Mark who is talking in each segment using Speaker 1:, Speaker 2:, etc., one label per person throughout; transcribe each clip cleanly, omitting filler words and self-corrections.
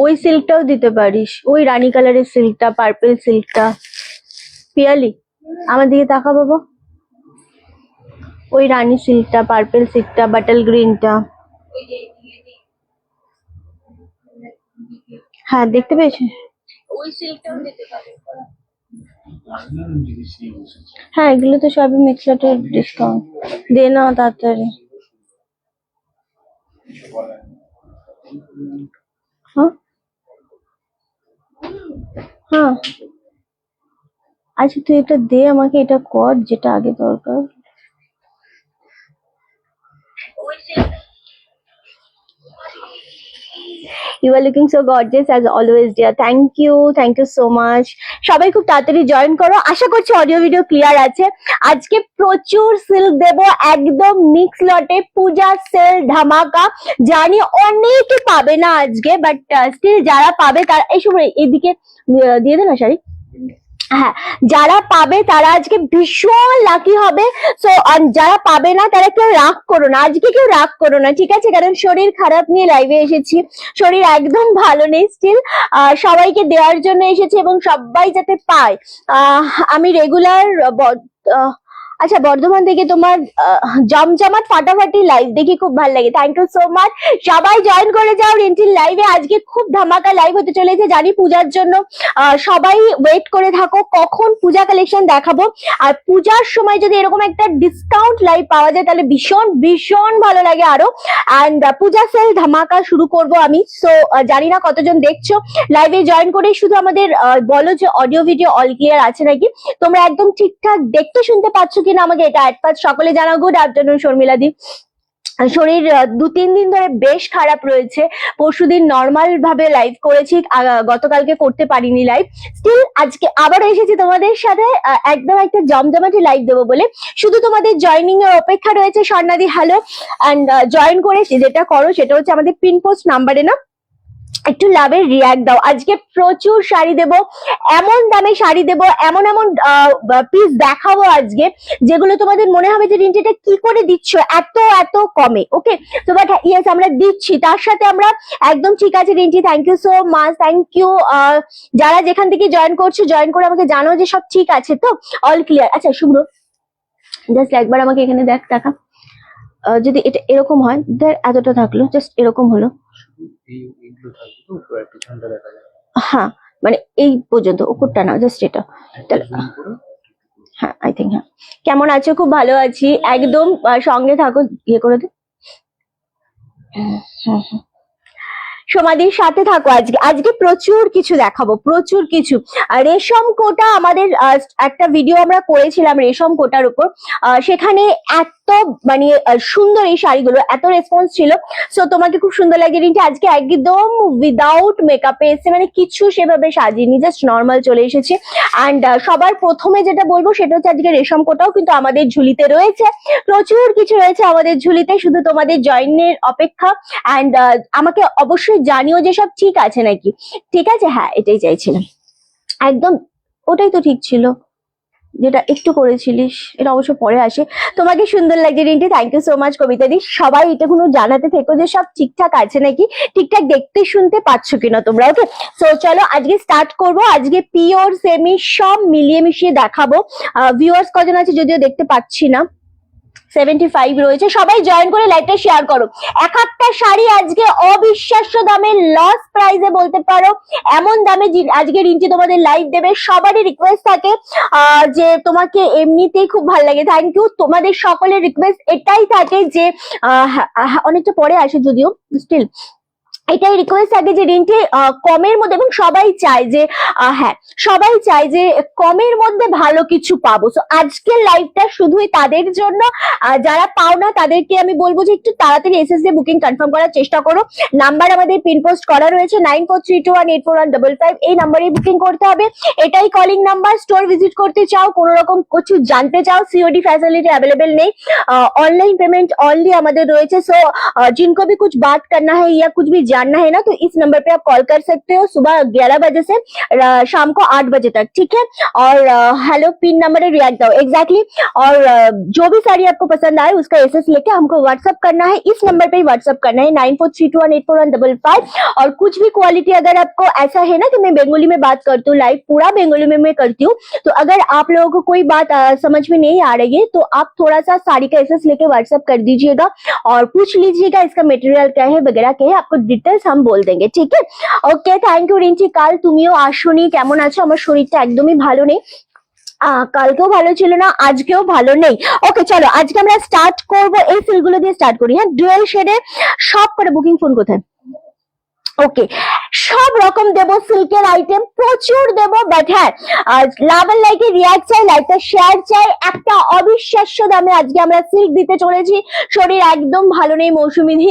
Speaker 1: ওই সিল্কটাও দিতে পারিস, ওই রানী কালারের সিল্কটা, পার্পল সিল্কটা। পিয়ালি আমার দিকে তাকা বাবা, ওই রানী সিল্কটা, পার্পল সিল্কটা, বাটল গ্রিনটা। হ্যাঁ দেখতে পেয়েছিস, ওই সিল্কটাও দিতে পারে। হ্যাঁ এগুলো তো সবই মিক্সলেটের ডিসকাউন্ট। দে না তাড়াতাড়ি। হ্যাঁ হ্যাঁ আচ্ছা তুই এটা দে আমাকে, এটা কর যেটা আগে দরকার। You are looking so gorgeous as always dear. Thank you so much. সবাই খুব তাড়াতাড়ি জয়েন করো, আশা করছি অডিও ভিডিও ক্লিয়ার আছে। আজকে প্রচুর সিল্ক দেব, একদম মিক্স লটে, পূজা সেল ধামাকা। জানি অনেকে পাবে না আজকে, বাট স্টিল যারা পাবে তারা এই সময় এদিকে দিয়ে দে না শাড়ি। হ্যাঁ যারা পাবে তারা আজকে ভীষণ লাকি হবে। সো যারা পাবে না তারা কেউ রাগ করো না, আজকে কেউ রাগ করো না, ঠিক আছে? কারণ শরীর খারাপ নিয়ে লাইভে এসেছি, শরীর একদম ভালো নেই স্টিল, সবাইকে দেওয়ার জন্য এসেছি এবং সবাই যাতে পায়। আমি রেগুলার আচ্ছা বর্ধমান থেকে তোমার জমজমাট ফাটাফাটি লাইভ দেখি খুব ভালো লাগে। থ্যাংক ইউ সো মাচ, সবাই জয়েন করে যাও রিন্টির লাইভে। আজকে খুব ধামাকা লাইভ হতে চলেছে, জানি পূজার জন্য সবাই ওয়েট করে থাকো কখন পূজা কালেকশন দেখাবো। আর পূজার সময় যদি এরকম একটা ডিসকাউন্ট লাইভ পাওয়া যায় তাহলে ভীষণ ভীষণ ভালো লাগে আরো। অ্যান্ড পূজা সেল ধামাকা শুরু করব আমি। সো জানি না কতজন দেখছো, লাইভে জয়েন করে শুধু আমাদের বলো যে অডিও ভিডিও অল ক্লিয়ার আছে নাকি, তোমরা একদম ঠিকঠাক দেখতে শুনতে পাচ্ছ কিনা আমাকে এটা অ্যাডভান্স সকলে জানাও। গুড আফটারনুন শর্মিলা দি। শরীর 2-3 দিন ধরে বেশ খারাপ রয়েছে, পরশুদিন নর্মাল ভাবে লাইভ করেছি, গতকালকে করতে পারিনি লাইভ। স্টিল আজকে আবার এসেছি তোমাদের সাথে একদম একটা জমজমাটি লাইভ দেবো বলে। শুধু তোমাদের জয়নিং এর অপেক্ষা রয়েছে। স্বর্ণাদি হ্যালো, অ্যান্ড জয়েন করে যেটা করো সেটা হচ্ছে আমাদের পিন পোস্ট নাম্বারে না একটু লাভের রিয়াক্ট দাও। আজকে প্রচুর শাড়ি দেব, এমন দামে শাড়ি দেব, এমন এমন পিস দেখাবো আজকে যেগুলো তোমাদের মনে হবে যে রিন্টি এটা কি করে দিচ্ছ এত এত কমে। ওকে তো বাট ইয়েস আমরা দিচ্ছি, তার সাথে আমরা একদম ঠিক আছে Rinti, thank you so much, thank you. যারা যেখান থেকে জয়েন করছো জয়েন করে আমাকে জানো যে সব ঠিক আছে তো, অল ক্লিয়ার। আচ্ছা শুভ্র জাস্ট একবার আমাকে এখানে দেখ টাকা, যদি এটা এরকম হয় ধর এতটা থাকলো, জাস্ট এরকম হলো, হ্যাঁ মানে এই পর্যন্ত উপরটা না, জাস্ট এটা। হ্যাঁ আই থিঙ্ক হ্যাঁ। কেমন আছো? খুব ভালো আছি, একদম সঙ্গে থাকো, ইয়ে করে দে। সমাধির সাথে থাকো। আজকে প্রচুর কিছু দেখাবো, প্রচুর কিছু। রেশম কোটা আমাদের একটা ভিডিও আমরা করেছিলাম রেশম কোটার উপর, সেখানে এত মানে সুন্দর এই শাড়িগুলো, এত রেসপন্স ছিল। সো তোমাকে খুব সুন্দর লাগে রিন্টি। আজকে একদম উইদাউট মেকআপে এসে, মানে কিছু সেভাবে সাজিনি, জাস্ট নর্মাল চলে এসেছে। অ্যান্ড সবার প্রথমে যেটা বলবো সেটা হচ্ছে আজকে রেশম কোটাও কিন্তু আমাদের ঝুলিতে রয়েছে, প্রচুর কিছু রয়েছে আমাদের ঝুলিতে, শুধু তোমাদের জয়েনের অপেক্ষা। অ্যান্ড আমাকে অবশ্যই জানিও যে সব ঠিক আছে নাকি। ঠিক আছে হ্যাঁ এটাই চাইছিলাম, একদম ওটাই তো ঠিক ছিল যেটা একটু করেছিলিস, এটা অবশ্য পরে আসে। তোমাকে সুন্দর লাগছে Rinti, thank you so much Kabita দি। সবাই এটা কোনো জানাতে থেকো যে সব ঠিকঠাক আছে নাকি, ঠিকঠাক দেখতে শুনতে পাচ্ছ কিনা তোমরা। ওকে সো চলো আজকে স্টার্ট করবো। আজকে পিওর সেমি সব মিলিয়ে মিশিয়ে দেখাবো। ভিউয়ার্স কজন আছে যদিও দেখতে পাচ্ছি না, 75 রয়েছে। সবাই জয়েন করে লাইভটা শেয়ার করো। এক একটা শাড়ি আজকে অবিশ্বাস্য দামে, লস প্রাইসে বলতে পারো, এমন দামে আজকে রিন্টি তোমাদের লাইভ দেবে। সবারই রিকোয়েস্ট থাকে যে তোমাকে এমনিতেই খুব ভালো লাগে, থ্যাংক ইউ। তোমাদের সকলের রিকোয়েস্ট এটাই থাকে যে অনেকটা পরে আসে যদিও, স্টিল এটাই রিকোয়েস্ট থাকে যে রিন্টি কমের মধ্যে, এবং সবাই চায় যে হ্যাঁ সবাই চায় যে কমের মধ্যে ভালো কিছু পাবো। সো আজকের লাইভটা শুধুই তাদের জন্য, যারা পাও না তাদেরকে আমি বলবো যে একটু তাড়াতাড়ি এসএসডি বুকিং কনফার্ম করার চেষ্টা করো। নাম্বার আমাদের পিন পোস্ট করা রয়েছে 9432184155, এই নাম্বারে বুকিং করতে হবে, এটাই কলিং নাম্বার। স্টোর ভিজিট করতে চাও, কোনো রকম কিছু জানতে চাও, সিওডি ফ্যাসিলিটি अवेलेबल নেই, ऑनलाइन पेमेंट ऑनली আমাদের রয়েছে। सो जिनको भी कुछ बात करना है या कुछ भी जानना है ना तो इस नंबर पे आप कॉल कर सकते हो सुबह 11 बजे से शाम को 8 बजे तक, ठीक है। और हेलो पिन नंबर है रिएक्ट दो एग्जैक्टली। और जो भी साड़ी आपको पसंद आए उसका एसएस लेके हमको व्हाट्सअप करना है, इस नंबर पे ही व्हाट्सअप करना है 9432184155। और कुछ भी क्वालिटी अगर आपको ऐसा है ना कि मैं बंगाली में बात करती हूँ, लाइव पूरा बंगाली में मैं करती हूँ, तो अगर आप लोगों को कोई बात समझ में नहीं आ रही है तो आप थोड़ा सा साड़ी का एसएस लेके व्हाट्सअप कर दीजिएगा और पूछ लीजिएगा इसका मटेरियल क्या है वगैरह क्या है, आपको डिटेल्स हम बोल देंगे, ठीक है। Okay thank you Rinchi. কাল তুমিও আসোনি, কেমন আছো? আমার শরীরটা একদমই ভালো নেই, কালকেও ভালো ছিল না, আজকেও ভালো নেই। ওকে চলো আজকে আমরা স্টার্ট করব, এই সিলগুলো দিয়ে স্টার্ট করি। হ্যাঁ, ডুয়েল শেডে সব করে বুকিং ফোন কোথায়? ওকে সব রকম দেব, সিল্কের আইটেম প্রচুর দেব, বাট হ্যাঁ লাভ এন্ড লাইকে রিয়াক্ট চাই, লাইকটা শেয়ার চাই। একটা অবিশ্বাস্য দামে আজকে আমরা সিল্ক দিতে চলেছি। শরীর একদম ভালো নেই মৌসুমীদি,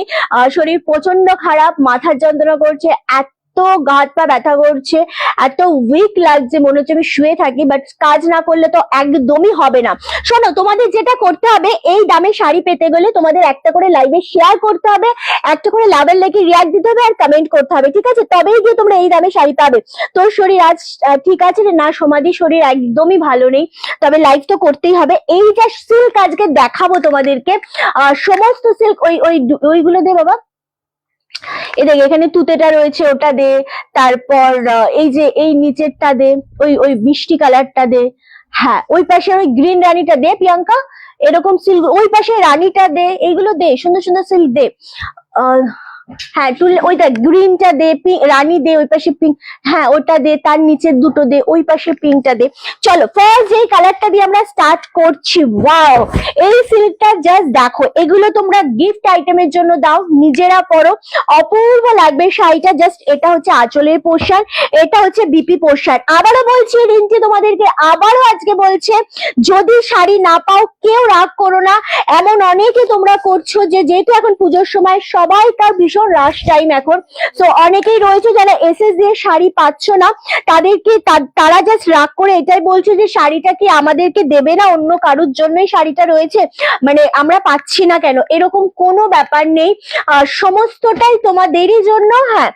Speaker 1: শরীর প্রচন্ড খারাপ, মাথার যন্ত্রণা করছে, এত গা হাত পা ব্যথা করছে, এত উইক লাগছে, মনে হচ্ছে আমি শুয়ে থাকি, বাট কাজ না করলে তো একদমই হবে না। শোনো, তোমাদের যেটা করতে হবে, এই দামে শাড়ি পেতে গেলে তোমাদের একটা করে লাইভে শেয়ার করতে হবে, একটা করে লাভের লেগে রিয়াক্ট দিতে হবে আর কমেন্ট করতে হবে, ঠিক আছে? তবেই গিয়ে তোমরা এই দামে শাড়ি পাবে। তোর শরীর আজ ঠিক আছে না? সমাধি শরীর একদমই ভালো নেই, তবে লাইভ তো করতেই হবে। এই যে সিল্ক আজকে দেখাবো তোমাদেরকে, সমস্ত সিল্ক ওইগুলো দে বাবা, এই দেখ এখানে তুতেটা রয়েছে, ওটা দে। তারপর এই যে এই নিচেরটা দে, ওই মিষ্টি কালারটা দে। হ্যাঁ, ওই পাশে ওই গ্রিন রানীটা দে প্রিয়াঙ্কা, এরকম সিল্ক ওই পাশে রানীটা দে, এইগুলো দে, সুন্দর সুন্দর সিল্ক দে। হ্যাঁ ওইটা গ্রিনটা দে, রানী দে, ওই পাশে পিঙ্ক, হ্যাঁ ওটা দে, তার নিচের দুটো দে, ওই পাশে পিঙ্কটা দে। চলো ফার্স্ট যে কালারটা দিয়ে আমরা স্টার্ট করছি। ওয়াও, এই সিল্কটা জাস্ট দেখো, এগুলো তোমরা গিফট আইটেমের জন্য দাও, নিজেরা পরো, অপূর্ব লাগবে শাড়িটা। জাস্ট এটা হচ্ছে আঁচলের পোর্শন, এটা হচ্ছে বিপি পোর্শন। আবারও বলছি রিন্টি তোমাদেরকে, আবারও আজকে বলছে, যদি শাড়ি না পাও কেউ রাগ করো না। এমন অনেকে তোমরা করছো যে যেহেতু এখন পুজোর সময় সবাইকার ভীষণ রাশ টাইম এখন, তো অনেকেই রয়েছে যারা এসএস দিয়ে শাড়ি পাচ্ছ না, তাদেরকে তারা জাস্ট রাগ করে এটাই বলছে যে শাড়িটা কি আমাদেরকে দেবে না, অন্য কারোর জন্যই শাড়িটা রয়েছে, মানে আমরা পাচ্ছি না কেন? এরকম কোনো ব্যাপার নেই, সমস্তটাই তোমাদেরই জন্য। হ্যাঁ,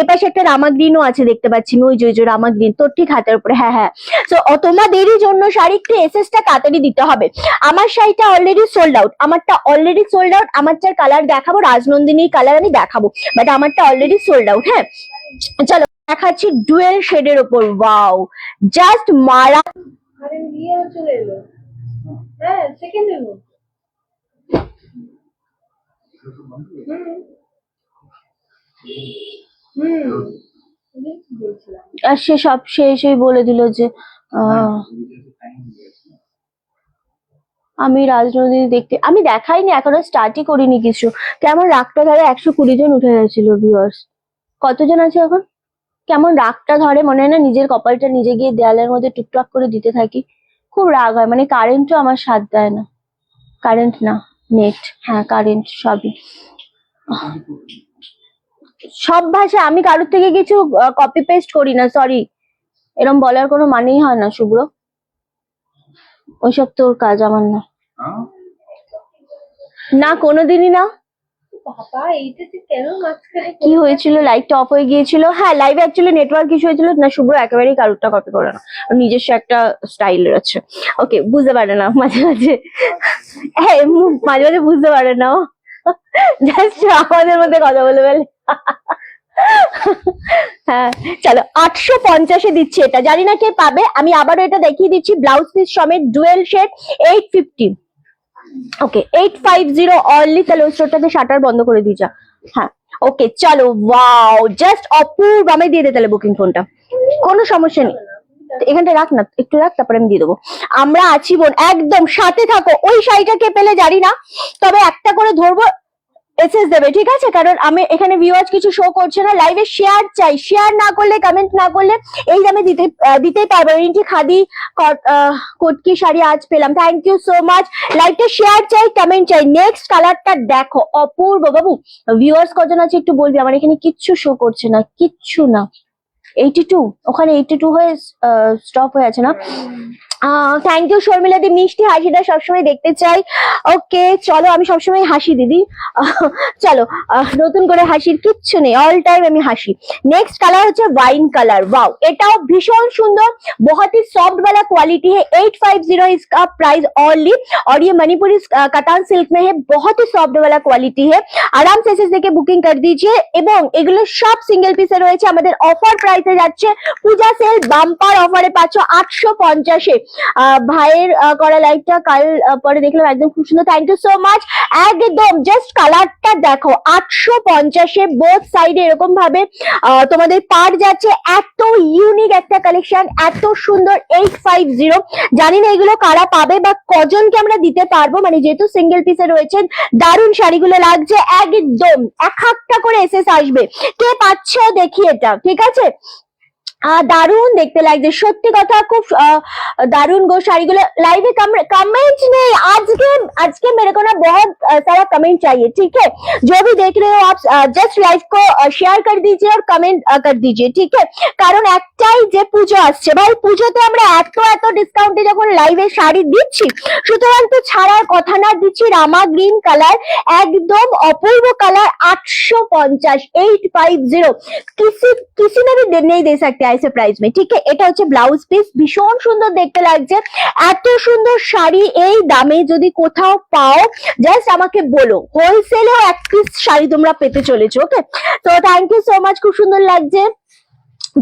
Speaker 1: এপাশে একটা রামা গ্রিনও আছে দেখতে পাচ্ছি, ওই যে রামা গ্রিন তোর ঠিক হাতের উপরে। হ্যাঁ হ্যাঁ, তো তোমাদেরই জন্য শাড়ি, একটু এসএসটা তাড়াতাড়ি দিতে হবে। আমার শাড়িটা অলরেডি সোল্ড আউট, আমারটা অলরেডি সোল্ড আউট। আমারটার কালার দেখাবো, রাজনন্দিনী কালার আমি দেখাবো, বাট আমারটা অলরেডি সোল্ড আউট। হ্যাঁ চলো দেখাচ্ছি ডুয়েল শেডের উপর। ওয়াও, জাস্ট মারা।
Speaker 2: আরে নিয়ে চলে এলো, হ্যাঁ সেকেন্ডের মধ্যে।
Speaker 1: আর সে সব শেষই বলে দিল যে আমি রাজনন্দিনী দেখতে, আমি দেখাইনি, এখনো স্টার্টই করিনি কিছু। কেমন রাগটা ধরে, 120 জন উঠে গেছিল ভিউয়ার্স, কতজন আছে এখন? কেমন রাগটা ধরে, মনে হয় না নিজের কপালটা নিজে গিয়ে দেয়ালের মধ্যে টুকটাক করে দিতে থাকি, খুব রাগ হয়। মানে কারেন্টও আমার সাথ দেয় না, কারেন্ট না নেট, হ্যাঁ কারেন্ট, সবই। সব ভাষা আমি কারোর থেকে কিছু কপি পেস্ট করি না, সরি, এরকম বলার কোনো মানেই হয় না শুভ্র, ওইসব তোর কাজ, আমার না, না কোনোদিনই না।
Speaker 2: বাবা এইটা কেন মাঝখানে
Speaker 1: কি হয়েছিল? লাইটটা অফ হয়ে গিয়েছিল। হ্যাঁ, লাইভে অ্যাকচুয়ালি নেটওয়ার্ক ইস্যু হয়েছিল না, শুভ্র একেবারেই কারোরটা কপি করে না, নিজস্ব একটা স্টাইলের আছে। ওকে, বুঝতে পারে না মাঝে মাঝে, হ্যাঁ মাঝে মাঝে বুঝতে পারে না, জাস্ট আমাদের মধ্যে কথা বলে বলে। হ্যাঁ চলো 850-এ দিচ্ছি এটা, জানি না কে পাবে। আমি আবারও এটা দেখিয়ে দিচ্ছি, ব্লাউজ পিস সমেত ডুয়েল শেড 850। ওকে 850 অনলি। তাহলে ওই স্টোরটাতে শাটার বন্ধ করে দিয়ে যা। হ্যাঁ ওকে চলো, ওয়াও জাস্ট অপূর্ব। আমি দিয়ে দে তাহলে বুকিং ফোনটা, কোনো সমস্যা নেই, এখানটা রাখ না, একটু রাখ, তারপরে আমি দিয়ে দেবো। আমরা আছি বোন, একদম সাথে থাকো। ওই শাড়িটা কে পেলে জানি না, তবে একটা করে ধরবো, এসএস দেবে, ঠিক আছে? কারণ আমি এখানে ভিউয়ার্স কিছু শো করছে না, লাইভে শেয়ার চাই, শেয়ার না করলে, কমেন্ট না করলে এই দামে দিতেই পারবো। রিন্টি খাদি কটকি শাড়ি আজ পেলাম, থ্যাংক ইউ সো মাচ। লাইভটা শেয়ার চাই, কমেন্ট চাই। নেক্সট কালারটা দেখো, অপূর্ব। বাবু ভিউয়ার্স কজন আছে একটু বলবি, আমার এখানে কিচ্ছু শো করছে না, কিচ্ছু না। 82, ওখানে 82 হয়ে স্টপ হয়ে আছে না? থ্যাংক ইউ শর্মিলা দি, মিষ্টি হাসিটা সবসময় দেখতে চাই। ওকে চলো, আমি সবসময় হাসি দিদি। চলো, নতুন করে হাসির কিচ্ছু নেই, অল টাইম আমি হাসি। नेक्स्ट कलर হচ্ছে वाइन कलर। वाओ, এটাও ভীষণ সুন্দর, बहुत ही सॉफ्ट वाला क्वालिटी है। 850 इसका प्राइस ओनली, और ये मणिपुरी कतान सिल्क में है, बहुत ही सॉफ्ट वाला क्वालिटी है। आराम से এসে দেখে বুকিং করে দিজিয়ে, এবং এগুলো সব সিঙ্গেল পিসে রয়েছে। আমাদের অফার প্রাইসে যাচ্ছে, পূজা সেল বাম্পার অফারে পাচ্ছ 850 এ। ভাইয়ের করা লাইভটা কাল পরে দেখলাম, একদম খুব সুন্দর, থ্যাংক ইউ সো মাচ। একদম জাস্ট কালারটা দেখো, 850-এ বোথ সাইডে এরকম ভাবে তোমাদের পার্ট যাচ্ছে। এত ইউনিক একটা কালেকশন, এত সুন্দর। 850, জানি না এগুলো কারা পাবে বা কজনকে আমরা দিতে পারবো, মানে যেহেতু সিঙ্গেল পিসে রয়েছে। দারুণ শাড়িগুলো লাগছে, একদম এক একটা করে এসএস আসবে। কে পাচ্ছ দেখি এটা, ঠিক আছে। দারুণ দেখতে লাগছে, সত্যি কথা খুব दारुण गो শাড়িগুলো। लाइव कमेंट नहीं, आज के मेरे को ना बहुत सारा कमेंट चाहिए, ठीक है। जो भी देख रहे हो आप जस्ट लाइव को शेयर कर दीजिए और कमेंट कर दीजिए, ठीक है। কারণ একটাই যে পুজো আসছে ভাই, পুজোতে আমরা এত ডিসকাউন্টে যখন লাইভে শাড়ি দিচ্ছি, সুতরাং তো ছাড়ার কথা না। দিচ্ছি রামা গ্রিন কালার, একদম অপূর্ব কালার, 850, 850। किसी ने भी नहीं दे सकते ऐसे प्राइस में, ठीक है। এটা হচ্ছে ব্লাউজ পিস, ভীষণ সুন্দর দেখতে লাগছে। এত সুন্দর শাড়ি এই দামে যদি কোথাও পাও, জাস্ট আমাকে বলো, হোলসেলেও এক পিস শাড়ি তোমরা পেতে চলেছো, ওকে। তো থ্যাংক ইউ সো মাচ, খুব সুন্দর লাগছে।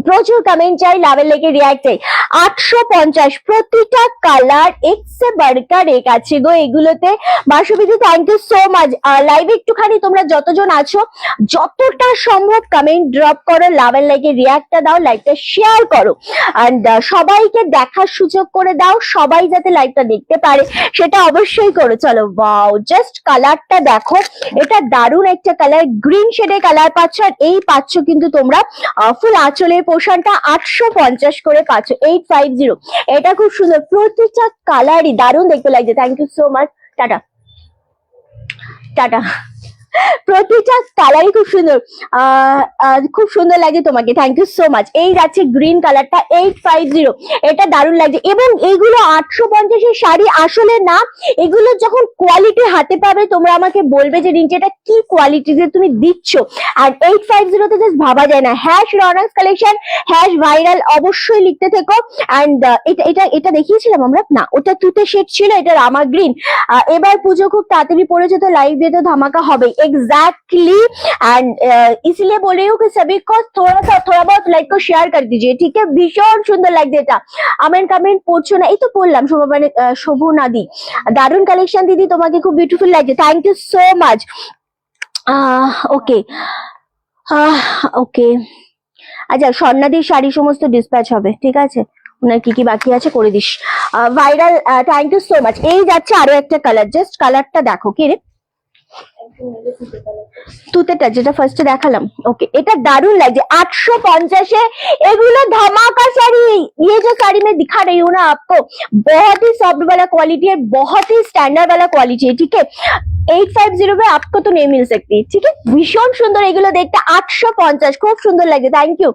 Speaker 1: প্রচুর কমেন্ট চাই, লাভের লেগে রিয়াক্ট চাই। 850, প্রতিটা কালার এক সে বাড়কার এক আছে গো এগুলোতে। বাসবিদি থ্যাংক ইউ সো মাচ। লাইভে একটুখানি তোমরা যতজন আছো, যতটা সম্ভব কমেন্ট ড্রপ করো, লাভের লেগে রিয়াক্টটা দাও, লাইভটা শেয়ার করো, এন্ড সবাইকে দেখার সুযোগ করে দাও, সবাই যাতে লাইভটা দেখতে পারে সেটা অবশ্যই করো। চলো, ওয়াও, জাস্ট কালারটা দেখো, এটা দারুণ একটা কালার, গ্রিন শেডে কালার পাচ্ছ। আর এই পাচ্ছ কিন্তু তোমরা ফুল আঁচলের পোর্শনটা 850 করে পাচ্ছ, 850। এটা খুব সুন্দর, প্রতিটা কালারই দারুণ দেখতে লাগছে। Thank you so much, tata tata. প্রতিটা কালারই খুব সুন্দর, খুব সুন্দর লাগে তোমাকে, থ্যাংক ইউ সো মাচ। এই যাচ্ছে গ্রিন কালারটা, 850, এটা দারুণ লাগছে। এবং এইগুলো 850-এর শাড়ি আসলে না, এগুলো যখন কোয়ালিটি হাতে পাবে তোমরা আমাকে বলবে যে রিঞ্চি এটা কি কোয়ালিটিতে তুমি দিচ্ছ। আর 850-তে জাস্ট ভাবা যায় না। হ্যাশ রনাক্স কালেকশন, হ্যাশ ভাইরাল, অবশ্যই লিখতে থেকো। অ্যান্ড এটা দেখিয়েছিলাম আমরা না, ওটা তুতে শেড ছিল, এটা রামা গ্রিন। এবার পুজো খুব তাড়াতাড়ি পড়েছে, তো লাইভ দিয়ে তো ধামাকা হবে। एग्जैक्टली, एंड इसलिए बोल रही हूँ कि सभी को थोड़ा बहुत लाइक को शेयर कर दीजिए, ठीक है। ভীষণ সুন্দর লাগছে এটা। আমার কমেন্ট পড়ছো না, এই তো পড়লাম। শোভনাদি, দারুণ কালেকশন দিদি, তোমাকে খুব বিউটিফুল লাগছে, থ্যাংক ইউ সো মাচ। ওকে ওকে, আচ্ছা, স্বর্ণাদির শাড়ি সমস্ত ডিসপ্যাচ হবে, ঠিক আছে। ওনার কি কি বাকি আছে করে দিস। Viral, thank you so much. এই যাচ্ছে আরো একটা কালার, জাস্ট কালারটা দেখো, কি রে তুতেটা যেটা ফার্স্টে দেখালাম, ওকে। এটা দারুণ লাগছে, 850-এ এগুলো धमाका साड़ी। ये जो साड़ी मैं दिखा रही हूँ ना आपको, बहुत ही सॉफ्ट वाला क्वालिटी है, बहुत ही स्टैंडर्ड वाला क्वालिटी है, ठीक है। 850 पे आपको तो नहीं मिल सकती, ठीक है। ভীষণ সুন্দর এগুলো দেখতে, 850, খুব সুন্দর লাগে, থ্যাংক ইউ।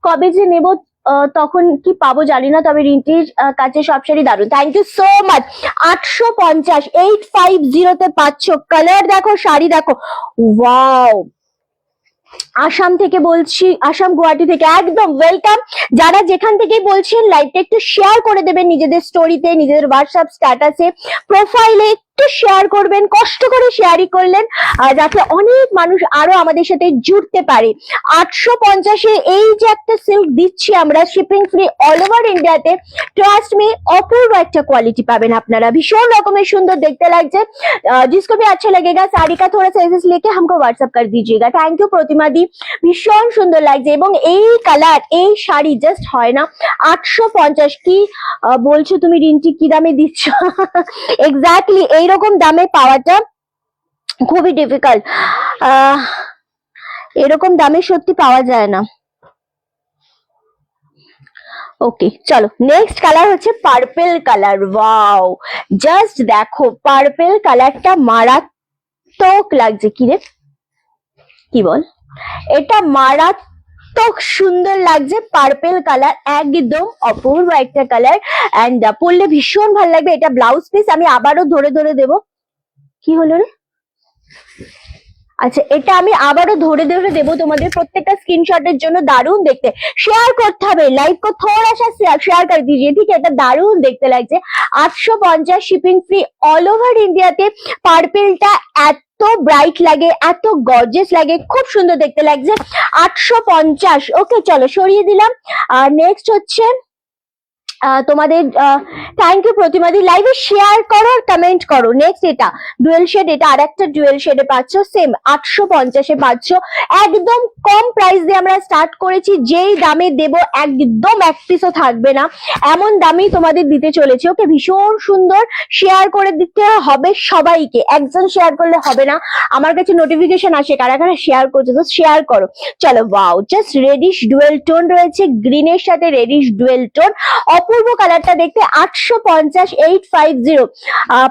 Speaker 1: কবে যে নেব তখন কি পাবো জানি না, তবে রিন্টির কাছে সব শাড়ি দারুণ, থ্যাংক ইউ সো মাচ। 850, 850-তে পাচ্ছ। কালার দেখো, শাড়ি দেখো, ওয়াও। আসাম থেকে বলছি, আসাম গুয়াহাটি থেকে, একদম ওয়েলকাম। যারা যেখান থেকেই বলছেন লাইভটা একটু শেয়ার করে দেবেন, নিজেদের স্টোরিতে, নিজেদের হোয়াটসঅ্যাপ স্ট্যাটাসে, প্রোফাইলে একটু শেয়ার করবেন, কষ্ট করে শেয়ারই করলেন, যাতে অনেক মানুষ আরো আমাদের সাথে জুড়তে পারে। 850-এ এই যে একটা সিল্ক দিচ্ছি আমরা, শিপিং ফ্রি অল ওভার ইন্ডিয়াতে, ট্রাস্ট মি, অপূর্ব একটা কোয়ালিটি পাবেন আপনারা, ভীষণ রকমের সুন্দর দেখতে লাগছে। जिसको भी अच्छा लगेगा साड़ी का थोड़ा सा एसेस लेके हमको व्हाट्सएप कर दीजिएगा। थैंक यू प्रतिमा दी, ভীষণ সুন্দর লাগছে। এবং এই কালার, এই শাড়ি জাস্ট হয় না। 850 কি বলছো তুমি রিন্টি, কি দামে দিচ্ছ? এক্স্যাক্টলি এইরকম দামে পাওয়াটা খুবই ডিফিকাল্ট, এরকম দামে সত্যি পাওয়া যায় না। ওকে চলো, নেক্সট কালার হচ্ছে পার্পল কালার। ওয়াও, জাস্ট দেখো পার্পল কালারটা মারাত্মক লাগছে। কি রে, কি বল, এটা মারাত্মক সুন্দর লাগছে, পার্পেল কালার, একদম অপূর্ব একটা কালার। এন্ড পরলে ভীষণ ভালো লাগবে। এটা ব্লাউজ পিস, আমি আবারও ধরে ধরে দেবো। কি হলো রে? আচ্ছা, এটা আমি আবারও ধরে ধরে দেবো তোমাদের প্রত্যেকটা স্ক্রিনশটের জন্য। দারুণ দেখতে, শেয়ার করতে হবে, লাইক को थोड़ा सा शेयर कर दीजिए, ठीक है? এটা দারুণ দেখতে লাগছে। 850 শিপিং ফ্রি অল ওভার ইন্ডিয়াতে। পার্পেলটা এত ব্রাইট লাগে, এত গর্জিয়াস লাগে, খুব সুন্দর দেখতে লাগছে। 850। ওকে, চলো সরিয়ে দিলাম। আর নেক্সট হচ্ছে তোমাদের থ্যাংক ইউ প্রতিমাদি, লাইভে শেয়ার করো আর কমেন্ট করো। নেক্সট এটা ডুয়েল শেড, এটা আরেকটা ডুয়েল শেডে পাচ্ছ, সেম 850-এ পাচ্ছ। একদম কম প্রাইস দিয়ে আমরা স্টার্ট করেছি, যেই দামে দেব একদম এক পিসও থাকবে না, এমন দামেই তোমাদের দিতে চলেছি। ওকে, ভীষণ সুন্দর। শেয়ার করে দিতে হবে সবাইকে, একজন শেয়ার করলে হবে না, আমার কাছে নোটিফিকেশন আসে কারা কারা শেয়ার করছে, তো শেয়ার করো। চলো, wow, just reddish dual tone রয়েছে, গ্রিনের সাথে রেডিশ ডুয়েল টোন, অপূর্ব কালারটা দেখতে। 850, 850।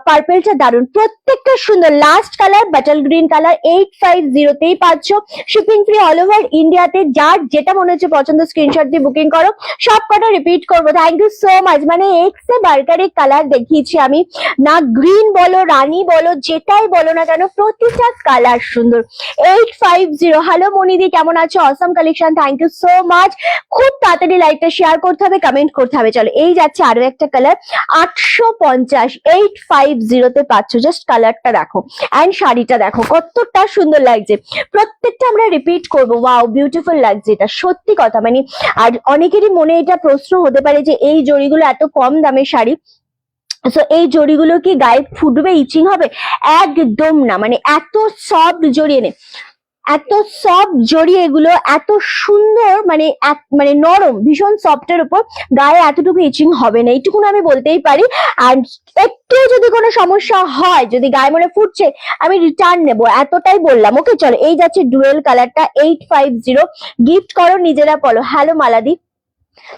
Speaker 1: পার্পেলটা দারুন, প্রত্যেকটা সুন্দর। Last colour bottle green colour, 850তেই পাচ্ছ। শিপিং ফ্রি অল ওভার ইন্ডিয়াতে। যার যেটা মনে হচ্ছে পছন্দ স্ক্রিনশট দিয়ে বুকিং করো। সব কটা রিপিট করবো। Thank you so much. মানে এক্সে বার্কারে কালার দেখিয়েছি আমি, না গ্রিন বলো, রানী বলো, যেটাই বলো না কেন, প্রতিটা কালার সুন্দর। 850। হ্যালো মনিদি, কেমন আছো? Awesome collection, thank you so much. খুব তাড়াতাড়ি লাইভটা শেয়ার করতে হবে, কমেন্ট করতে হবে। চলো, এই যাচ্ছে আরো একটা কালার। 850, 850তে পাচ্ছ। জাস্ট কালারটা দেখো এন্ড শাড়িটা দেখো কতটা সুন্দর লাগছে। প্রত্যেকটা আমরা রিপিট করবো। ওয়াও, বিউটিফুল লাগছে এটা, সত্যি কথা। মানে আর অনেকেরই মনে এটা প্রশ্ন হতে পারে যে এই জড়িগুলো এত কম দামের শাড়ি, সো এই জড়িগুলো কি গায়ে ফুটবে, ইচিং হবে? একদম না, মানে এত সফট জড়ি এনে, এত সফট জড়ি এগুলো, এত সুন্দর, মানে মানে নরম, ভীষণ সফটের উপর, গায়ে এতটুকু ইচিং হবে না, এইটুকুন আমি বলতেই পারি। আর একটু যদি কোনো সমস্যা হয়, যদি গায়ে মনে ফুটছে, আমি রিটার্ন নেবো, এতটাই বললাম। ওকে, চলো, এই যাচ্ছে ডুয়েল কালারটা, 850। গিফট করো, নিজেরা পড়ো। Hello মালাদি,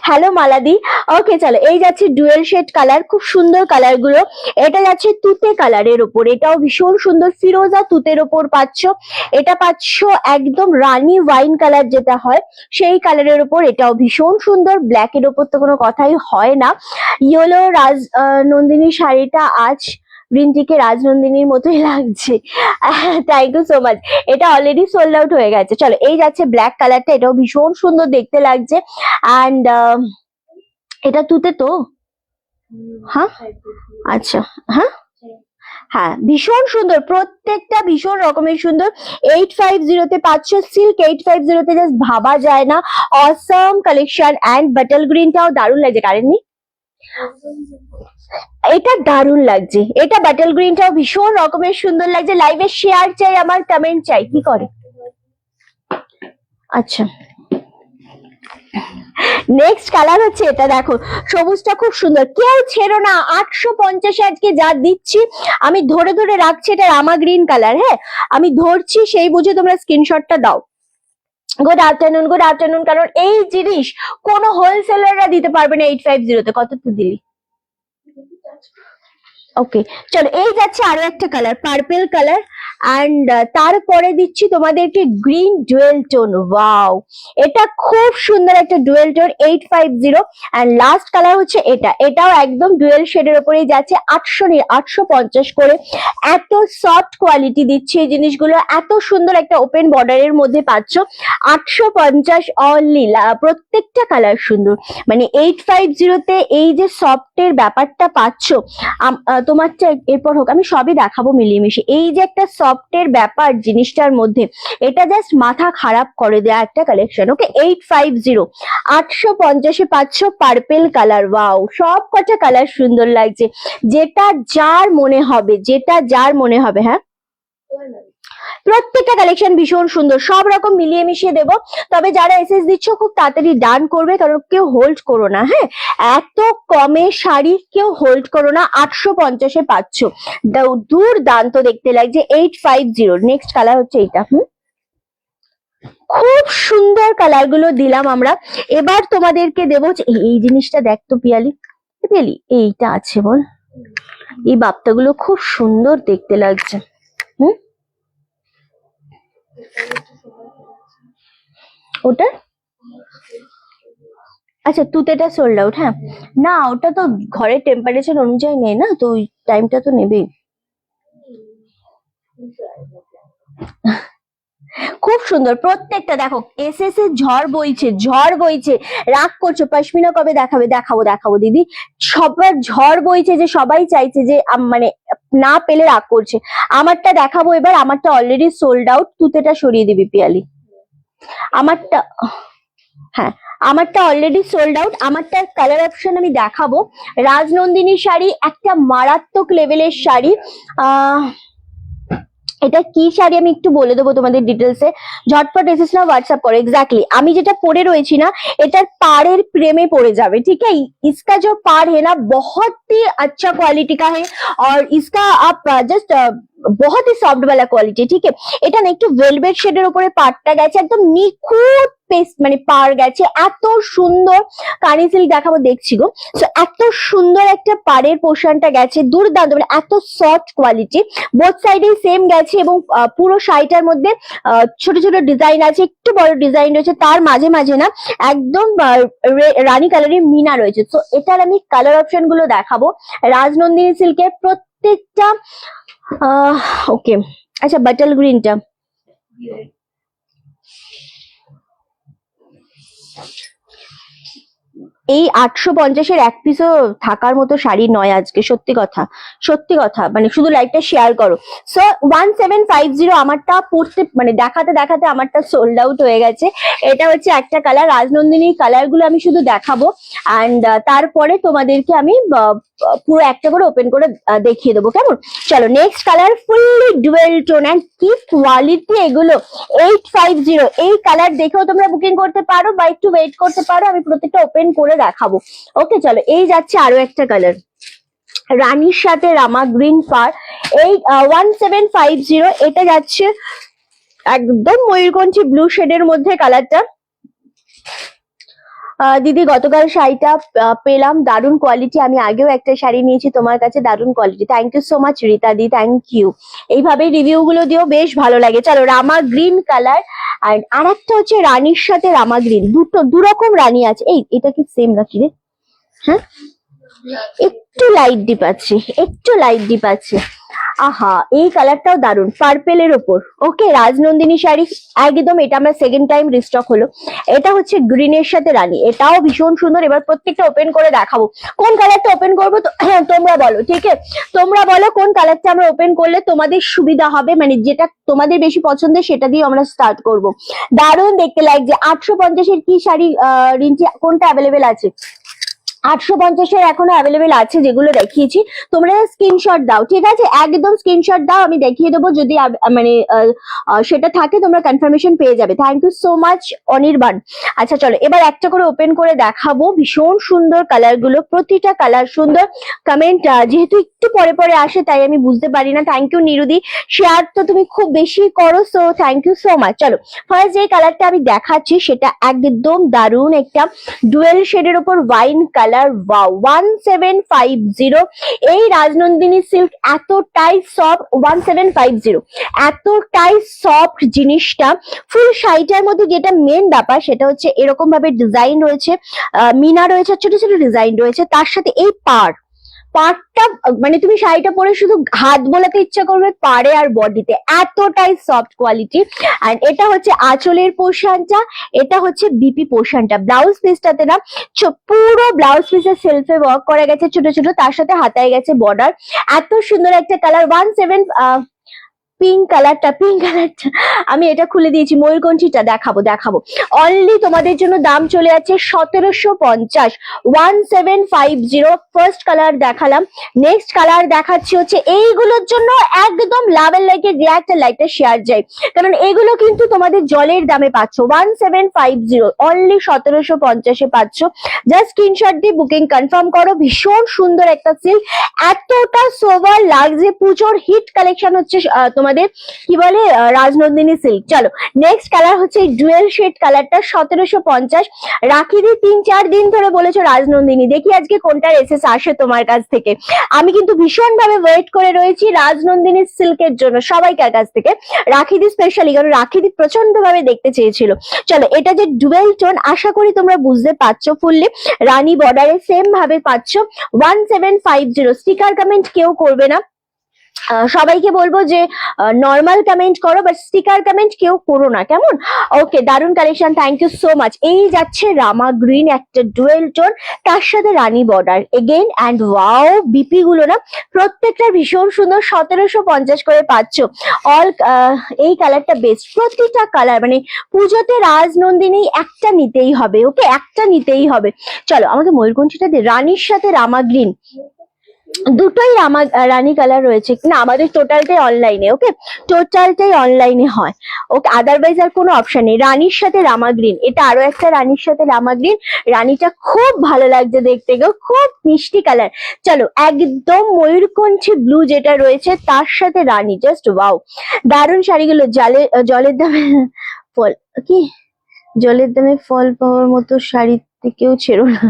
Speaker 1: hello মালাদি। ওকে, চলো, এই যাচ্ছে ডুয়েল শেড কালার, খুব সুন্দর কালার গুলো। এটা যাচ্ছে তুতে কালারের উপর, এটাও ভীষণ সুন্দর, ফিরোজা তুতের ওপর পাচ্ছ। এটা পাচ্ছ একদম রানী ওয়াইন কালার যেটা হয়, সেই কালারের উপর, এটাও ভীষণ সুন্দর। ব্ল্যাক এর ওপর তো কোনো কথাই হয় না। ইয়েলো নন্দিনী শাড়িটা আজ রিন্টিকে রাজনন্দিনীর মতোই লাগছে। Thank you so much. এটা অলরেডি সোল্ড আউট হয়ে গেছে। চলো, এই যাচ্ছে ব্ল্যাক কালারটা, এটাও ভীষণ সুন্দর দেখতে লাগছে। অ্যান্ড এটা তুতে তো, হ্যাঁ, আচ্ছা, হ্যাঁ হ্যাঁ, ভীষণ সুন্দর, প্রত্যেকটা ভীষণ রকমের সুন্দর। 850তে পাচ্ছ, সিল্ক 850তে জাস্ট ভাবা যায় না। অসম কালেকশন। অ্যান্ড বাটল গ্রিনটাও দারুণ লাগছে। কারেন্ট নেই, এটা দারুণ লাগছে। এটা বাটল গ্রিনটাও ভীষণ রকমের সুন্দর লাগছে। লাইভে শেয়ার চাই আমার, কমেন্ট চাই। কি করে? আচ্ছা, নেক্সট কালার হচ্ছে এটা, দেখো সবুজটা খুব সুন্দর, কেউ ছেড়ো না। 850 আজকে যা দিচ্ছি, আমি ধরে ধরে রাখছি। এটা রামা গ্রিন কালার, হ্যাঁ, আমি ধরছি, সেই বুঝে তোমরা স্ক্রিনশটটা দাও। Good afternoon, good afternoon. কারণ এই জিনিস কোনো হোলসেলাররা দিতে পারবে না 850তে। কত তো দিলি? ওকে, চলো, এই যাচ্ছে আরো একটা কালার, পার্পেল কালার। অ্যান্ড তারপরে দিচ্ছি তোমাদেরকে গ্রিন ডুয়েল টোন। ওয়াও, এটা খুব সুন্দর একটা dual tone, 850। And last colour হচ্ছে এটা, এটাও একদম ডুয়েল শেডের উপরেই যাচ্ছে। 850 করে। এত সফট কোয়ালিটি দিচ্ছে এই জিনিসগুলো, এত সুন্দর একটা ওপেন বর্ডারের মধ্যে পাচ্ছ। 850 অনলি। প্রত্যেকটা কালার সুন্দর, মানে 850তে এই যে সফটের ব্যাপারটা পাচ্ছ, তোমারটা এরপর হোক, আমি সবই দেখাবো মিলিয়ে মিশে। এই যে একটা সফটের ব্যাপার জিনিসটার মধ্যে, এটা জাস্ট মাথা খারাপ করে দেয়া একটা কালেকশন। ওকে, 850, 850-এ পাচ্ছ পার্পেল কালার। ওয়াও, সব কটা কালার সুন্দর লাগছে, যেটা যার মনে হবে, যেটা যার মনে হবে। হ্যাঁ, প্রত্যেকটা কালেকশন ভীষণ সুন্দর, সব রকম মিলিয়ে মিশিয়ে দেবো। তবে যারা এসএস দিচ্ছ খুব তাড়াতাড়ি ডান করবে, কারণ কেউ হোল্ড করো না। হ্যাঁ, এত কমে শাড়ি কেউ হোল্ড করো না। 850-এ পাচ্ছ, দুর্দান্ত দেখতে লাগছে। 850। নেক্সট কালার হচ্ছে এইটা। খুব সুন্দর কালার গুলো দিলাম আমরা। এবার তোমাদেরকে দেবো এই জিনিসটা, দেখ তো পিয়ালি, পিয়ালি এইটা আছে বল, এই বাপ্তাগুলো খুব সুন্দর দেখতে লাগছে। ওটা আচ্ছা তুতেটা সোল্ড আউট, হ্যাঁ না ওটা তো ঘরের টেম্পারেচার অনুযায়ী নেই না, তো ওই টাইমটা তো নেবেই। খুব সুন্দর প্রত্যেকটা, দেখো এস এস এর ঝড় বইছে, ঝড় বইছে। রাগ করছো পশমিনা কবে দেখাবে? দেখাবো দেখাবো দিদি, সবার ঝড় বইছে যে সবাই চাইছে যে মানে না পেলে রাগ করছে। আমারটা দেখাবো এবার, আমারটা অলরেডি সোল্ড আউট, তুতেটা সরিয়ে দিবি পিয়ালি। আমারটা, হ্যাঁ আমারটা অলরেডি সোল্ড আউট। আমারটার কালার অপশন আমি দেখাবো। রাজনন্দিনী শাড়ি, একটা মারাত্মক লেভেলের শাড়ি। আহ এটা কি শাড়ি আমি একটু বলে দেবো তোমাদের ডিটেলসে, ঝটপট এসেস না হোয়াটসঅ্যাপ করো। এক্স্যাক্টলি আমি যেটা পরে রয়েছি না, এটার পাড়ের প্রেমে পড়ে যাবে। ठीक है, इसका जो पाड़ है ना बहुत ही अच्छा क्वालिटी का है और इसका आप जस्ट बहुत ही सॉफ्ट वाला क्वालिटी। ठीक है, এটা না একটু ভেলভেট শেডের উপরে পাড়টা গেছে, একদম নিখুঁত পেস্ট মানে পাড় গেছে, এত সুন্দর। কানি সিল্ক দেখাবো দেখছি গো। সো এত সুন্দর একটা পাড়ের পোর্শনটা গেছে, দুর্দান্ত, মানে এত সফট কোয়ালিটি, বোথ সাইডেই সেম গেছে। এবং পুরো শাড়িটার মধ্যে ছোট ছোট ডিজাইন আছে, একটু বড় ডিজাইন রয়েছে, তার মাঝে মাঝে না একদম রানী কালারের মিনা রয়েছে। তো এটার আমি কালার অপশন গুলো দেখাবো। রাজনন্দিনী সিল্কের প্রত্যেকটা ওকে। আচ্ছা বাটল গ্রিনটা, এই 850-এর এক পিসও থাকার মতো শাড়ি নয় আজকে, সত্যি কথা, সত্যি কথা, মানে শুধু লাইভটা শেয়ার করো। সো 1750 আমারটা পড়তে মানে দেখাতে দেখাতে আমারটা সোল্ড আউট হয়ে গেছে। এটা হচ্ছে একটা কালার, রাজনন্দিনীর কালার গুলো আমি শুধু দেখাবো অ্যান্ড তারপরে তোমাদেরকে আমি পুরো একটা করে ওপেন করে দেখিয়ে দেবো, কেমন? চলো next colour, fully dual tone and কি কোয়ালিটি এগুলো। 850 এই কালার দেখেও তোমরা বুকিং করতে পারো বা একটু ওয়েট করতে পারো, আমি প্রত্যেকটা ওপেন করে দেখাবো। ওকে চলো, এই যাচ্ছে আরো একটা কালার, রানীর সাথে রামা গ্রিন পার। এই 1750 এটা যাচ্ছে একদম ময়ূরকণ্ঠী ব্লু শেডের মধ্যে কালারটা। দিদি গতকাল শাড়িটা পেলাম, দারুন কোয়ালিটি, আমি আগেও একটা শাড়ি নিয়েছি তোমার কাছে, দারুন quality, thank you so much Rita di, thank you. এইভাবে রিভিউ গুলো দিও, বেশ ভালো লাগে। চলো রামা গ্রিন কালার আর একটা হচ্ছে রানীর সাথে রামা গ্রিন, দুরকম রানী আছে। এই এটা কি সেম নাকি রে? হ্যাঁ একটু লাইট ডিপ আছে, একটু লাইট ডিপ আছে। আহা এই কালারটাও দারুন, পার্পেলের ওপর। ওকে রাজনন্দিনী শাড়ি একদম, এটা আমরা সেকেন্ড টাইম রিস্টক হলো। এটা হচ্ছে গ্রিনের সাথে রানী, এটাও ভীষণ সুন্দর। এবার প্রত্যেকটা ওপেন করে দেখাবো। কোন কালারটা ওপেন করবো তোমরা বলো, ঠিক আছে? তোমরা বলো কোন কালারটা আমরা ওপেন করলে তোমাদের সুবিধা হবে, মানে যেটা তোমাদের বেশি পছন্দের সেটা দিয়ে আমরা স্টার্ট করব। দারুন দেখতে লাগছে। 850-এর কি শাড়ি রিন্টি, কোনটা অ্যাভেলেবেল আছে? 850-এর এখনো অ্যাভেলেবেল আছে, যেগুলো দেখিয়েছি। তোমরা স্ক্রিনশট দাও, ঠিক আছে? একদম স্ক্রিনশট দাও, আমি দেখিয়ে দেবো। যদি মানে সেটা থাকে তোমরা কনফার্মেশন পেয়ে যাবে। Thank you so much Anirban. আচ্ছা চলো এবার একটা করে ওপেন করে দেখাবো। ভীষণ সুন্দর কালার গুলো, প্রতিটা কালার সুন্দর। কমেন্ট যেহেতু একটু পরে পরে আসে তাই আমি বুঝতে পারি না। থ্যাংক ইউ নিরুদি, শেয়ার তো তুমি খুব বেশি করো, so thank you so much. চলো ফার্স্ট যে কালারটা আমি দেখাচ্ছি সেটা একদম দারুন একটা ডুয়েল শেডের উপর ওয়াইন কালার। 1750 এই রাজনন্দিনী সিল্ক এতটাই সফট, 1750 এতটাই সফট জিনিসটা। ফুল শাড়িটার মধ্যে যেটা মেন ব্যাপার সেটা হচ্ছে এরকম ভাবে ডিজাইন রয়েছে, মিনা রয়েছে, ছোট ছোট ডিজাইন রয়েছে, তার সাথে এই পাড়টা মানে তুমি শাড়িটা পরে শুধু হাত বোলাতে ইচ্ছা করবে পাড়ে আর বডিতে, এতটাই সফট কোয়ালিটি। এন্ড এটা হচ্ছে আঁচলের পোর্শনটা, এটা হচ্ছে বিপি পোর্শনটা। ব্লাউজ পিসটাতে না পুরো ব্লাউজ পিসের সেলফে ওয়ার্ক করা গেছে ছোট ছোট, তার সাথে হাতায় গেছে বর্ডার। এত সুন্দর একটা কালার। 17 পিঙ্ক কালারটা আমি এটা খুলে দিয়েছি, ময়ূরকণ্ঠীটা দেখাবো। অনলি তোমাদের জন্য দাম চলে যাচ্ছে 1750। 1750 ফার্স্ট কালার দেখালাম। নেক্সট কালার দেখাচ্ছি হচ্ছে এইগুলোর জন্য একদম লাভের লাইকে রিয়াক্ট লাইটটা শেয়ার যায়, কারণ এগুলো কিন্তু তোমাদের জলের দামে পাচ্ছ। 1750 অনলি 1750-এ পাচ্ছ। জাস্ট স্ক্রিনশট দিয়ে বুকিং কনফার্ম করো। ভীষণ সুন্দর একটা সিল্ক, এতটা সোভার লাগছে, পুজোর হিট কালেকশন হচ্ছে তোমাদের তোমাদের কি বলে রাজনন্দিনী সিল্ক। চলো নেক্সট কালার হচ্ছে এই ডুয়েল শেড কালারটা 1750। রাখিদি 3-4 দিন ধরে বলেছো রাজনন্দিনী, দেখি আজকে কোনটার এসএস আসে তোমার কাছ থেকে। আমি কিন্তু ভীষণ ভাবে ওয়েট করে রয়েছি রাজনন্দিনী সিল্কের জন্য সবাইকার কাছ থেকে, রাখিদি স্পেশালি, কারণ রাখিদি প্রচন্ড ভাবে দেখতে চেয়েছিল। চলো এটা যে ডুয়েল টোন, আশা করি তোমরা বুঝতে পারছো ফুললি। রানী বর্ডারে সেম ভাবে পাচ্ছ 1750। স্টিকার কমেন্ট কেউ করবে না, সবাইকে বলবো যে নর্মাল কমেন্ট করো, বাট স্টিকার কমেন্ট কেউ করো না, কেমন? ওকে, দারুন collection, thank you so much. এই যাচ্ছে রামা গ্রিন একটা ডুয়েল টোন, তার সাথে Rani border again, and wow BP গুলো না প্রত্যেকটা ভীষণ সুন্দর। 1750 করে পাচ্ছ। অল এই কালারটা বেস্ট, প্রতিটা কালার মানে পুজোতে রাজনন্দিনী একটা নিতেই হবে। ওকে, একটা নিতেই হবে। চলো আমাকে ময়ূরকণ্ঠীটা দে, রানীর সাথে রামা গ্রিন, দুটোই রানী কালার রয়েছে না, আমাদের টোটালটাই অনলাইনে। ওকে, টোটালটাই অনলাইনে হয়। ওকে, আদারওয়াইজ আর কোনো অপশন নেই। রানীর সাথে রামা গ্রিন, এটা আরো একটা রানীর সাথে রামা গ্রিন। রানীটা খুব ভালো লাগছে দেখতে গো, খুব মিষ্টি কালার। চলো একদম ময়ূরকণ্ঠী ব্লু যেটা রয়েছে তার সাথে রানী, জাস্ট ওয়াও। দারুণ শাড়িগুলো। জলের দামে ফল কি, জলের দামে ফল পাওয়ার মতো শাড়ি থেকেও ছেড়ো না।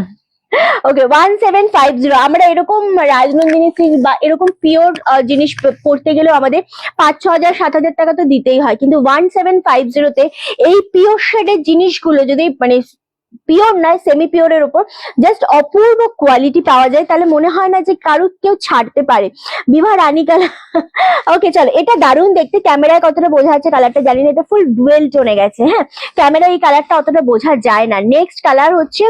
Speaker 1: ওকে, 1750। আমরা এরকম রাজনন্দিনী সিল্ক বা এরকম পিওর জিনিস পড়তে গেলেও আমাদের 5-6 হাজার 7 হাজার টাকা তো দিতেই হয়, কিন্তু 1750 এই পিওর শেডের জিনিসগুলো যদি মানে পিওর নয় সেমি পিওরের উপর জাস্ট অপূর্ব কোয়ালিটি পাওয়া যায়, তাহলে মনে হয় না যে কারু কেউ ছাড়তে পারে। বিভা রানী কালার। ওকে চলো, এটা দারুণ দেখতে। ক্যামেরায় কতটা বোঝা যাচ্ছে কালারটা জানি না, এটা ফুল ডুয়েল টোনে গেছে। হ্যাঁ, ক্যামেরায় এই কালারটা অতটা বোঝা যায় না। নেক্সট কালার হচ্ছে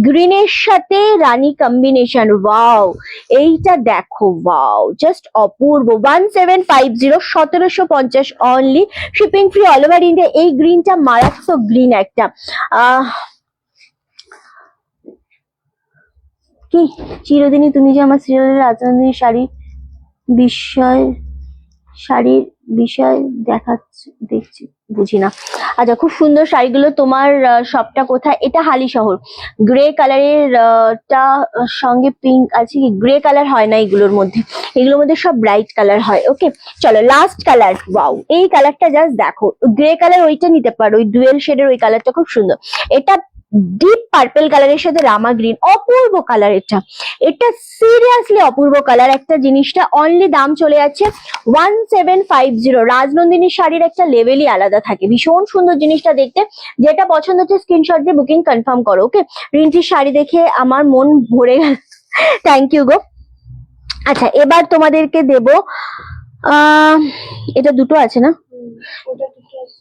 Speaker 1: গ্রিনের সাথে রানী কম্বিনেশন। ওয়াও, এইটা দেখো, ওয়াও জাস্ট অপূর্ব। 1750, 1750 only, shipping free all over India. এই গ্রিনটা মারাত্মক গ্রিন একটা। কি চিরদিনই তুমি যে আমার চিরদিনের রাজনন্দিনী শাড়ির বিষয় দেখছি, বুঝি না। আচ্ছা, খুব সুন্দর শাড়িগুলো। তোমার শপটা কোথায়? এটা হালি শহর। গ্রে কালারের টা সঙ্গে পিঙ্ক আছে কি? গ্রে কালার হয় না এগুলোর মধ্যে, এগুলোর মধ্যে সব ব্রাইট কালার হয়। ওকে চলো লাস্ট কালার। ওয়াও, এই কালারটা জাস্ট দেখো, গ্রে কালার ওইটা নিতে পারো, ওই ডুয়েল শেডের ওই কালারটা খুব সুন্দর। এটা ডিপ পার্পল কালারের সাথে রামা গ্রিন, অপূর্ব কালার। এটা সিরিয়াসলি অপূর্ব কালার। একটা জিনিসটা অনলি দাম চলে যাচ্ছে 1750। রাজনন্দিনী শাড়ির একটা লেভেলই আলাদা থাকে, ভীষণ সুন্দর জিনিসটা দেখতে। যেটা পছন্দ হচ্ছে স্ক্রিনশট দিয়ে বুকিং কনফার্ম করো। ওকে, রিন্টির শাড়ি দেখে আমার মন ভরে গেল, থ্যাংক ইউ গো। আচ্ছা, এবার তোমাদেরকে দেব এটা দুটো আছে না?
Speaker 2: ওটা দুটো আছে,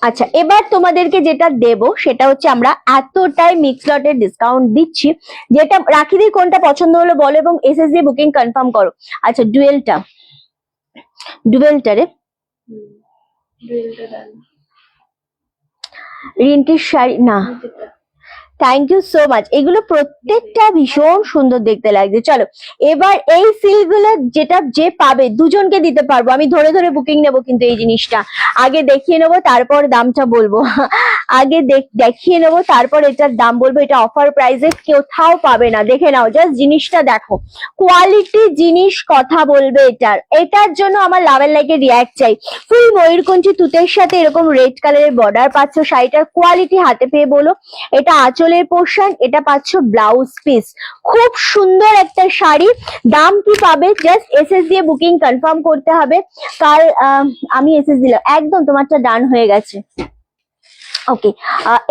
Speaker 1: আচ্ছা, এবার তোমাদেরকে যেটা দেব সেটা হচ্ছে আমরা এতটাই মিক্স লটের ডিসকাউন্ট দিচ্ছি, যেটা রাখিদির কোনটা পছন্দ হলো বলো এবং এসএস দিয়ে বুকিং কনফার্ম করো। আচ্ছা, ডুয়েলটা রে
Speaker 2: ডুয়েলটা ডান।
Speaker 1: রিন্টির শাড়ি না, থ্যাংক ইউ সো মাচ। এগুলো প্রত্যেকটা ভীষণ সুন্দর দেখতে লাগছে। চলো এবার এই সিল্ক গুলো যেটা যে পাবে দুজনকে দিতে পারবো, আমি ধরে ধরে বুকিং নেবো, কিন্তু এই জিনিসটা আগে দেখিয়ে নেবো তারপর দামটা বলবো। আগে দেখিয়ে নেবো তারপর এটার দাম বলবো। এটা অফার প্রাইসে কোথাও পাবে না, দেখে নাও, জাস্ট জিনিসটা দেখো, কোয়ালিটি জিনিস কথা বলবে। এটার জন্য আমার লাভের লাইকে রিয়াক্ট চাই। ফুল ময়ূরকণ্ঠী তুতের সাথে এরকম রেড কালারের বর্ডার পাচ্ছ, শাড়িটার কোয়ালিটি হাতে পেয়ে বলো। এটা আঁচলের পোর্শন, এটা পাচ্ছ ব্লাউজ পিস। খুব সুন্দর একটা শাড়ি। দাম কি পাবে, জাস্ট এসএস দিয়ে বুকিং কনফার্ম করতে হবে। কাল আমি এসএস দিলাম, একদম তোমারটা ডান হয়ে গেছে। ওকে,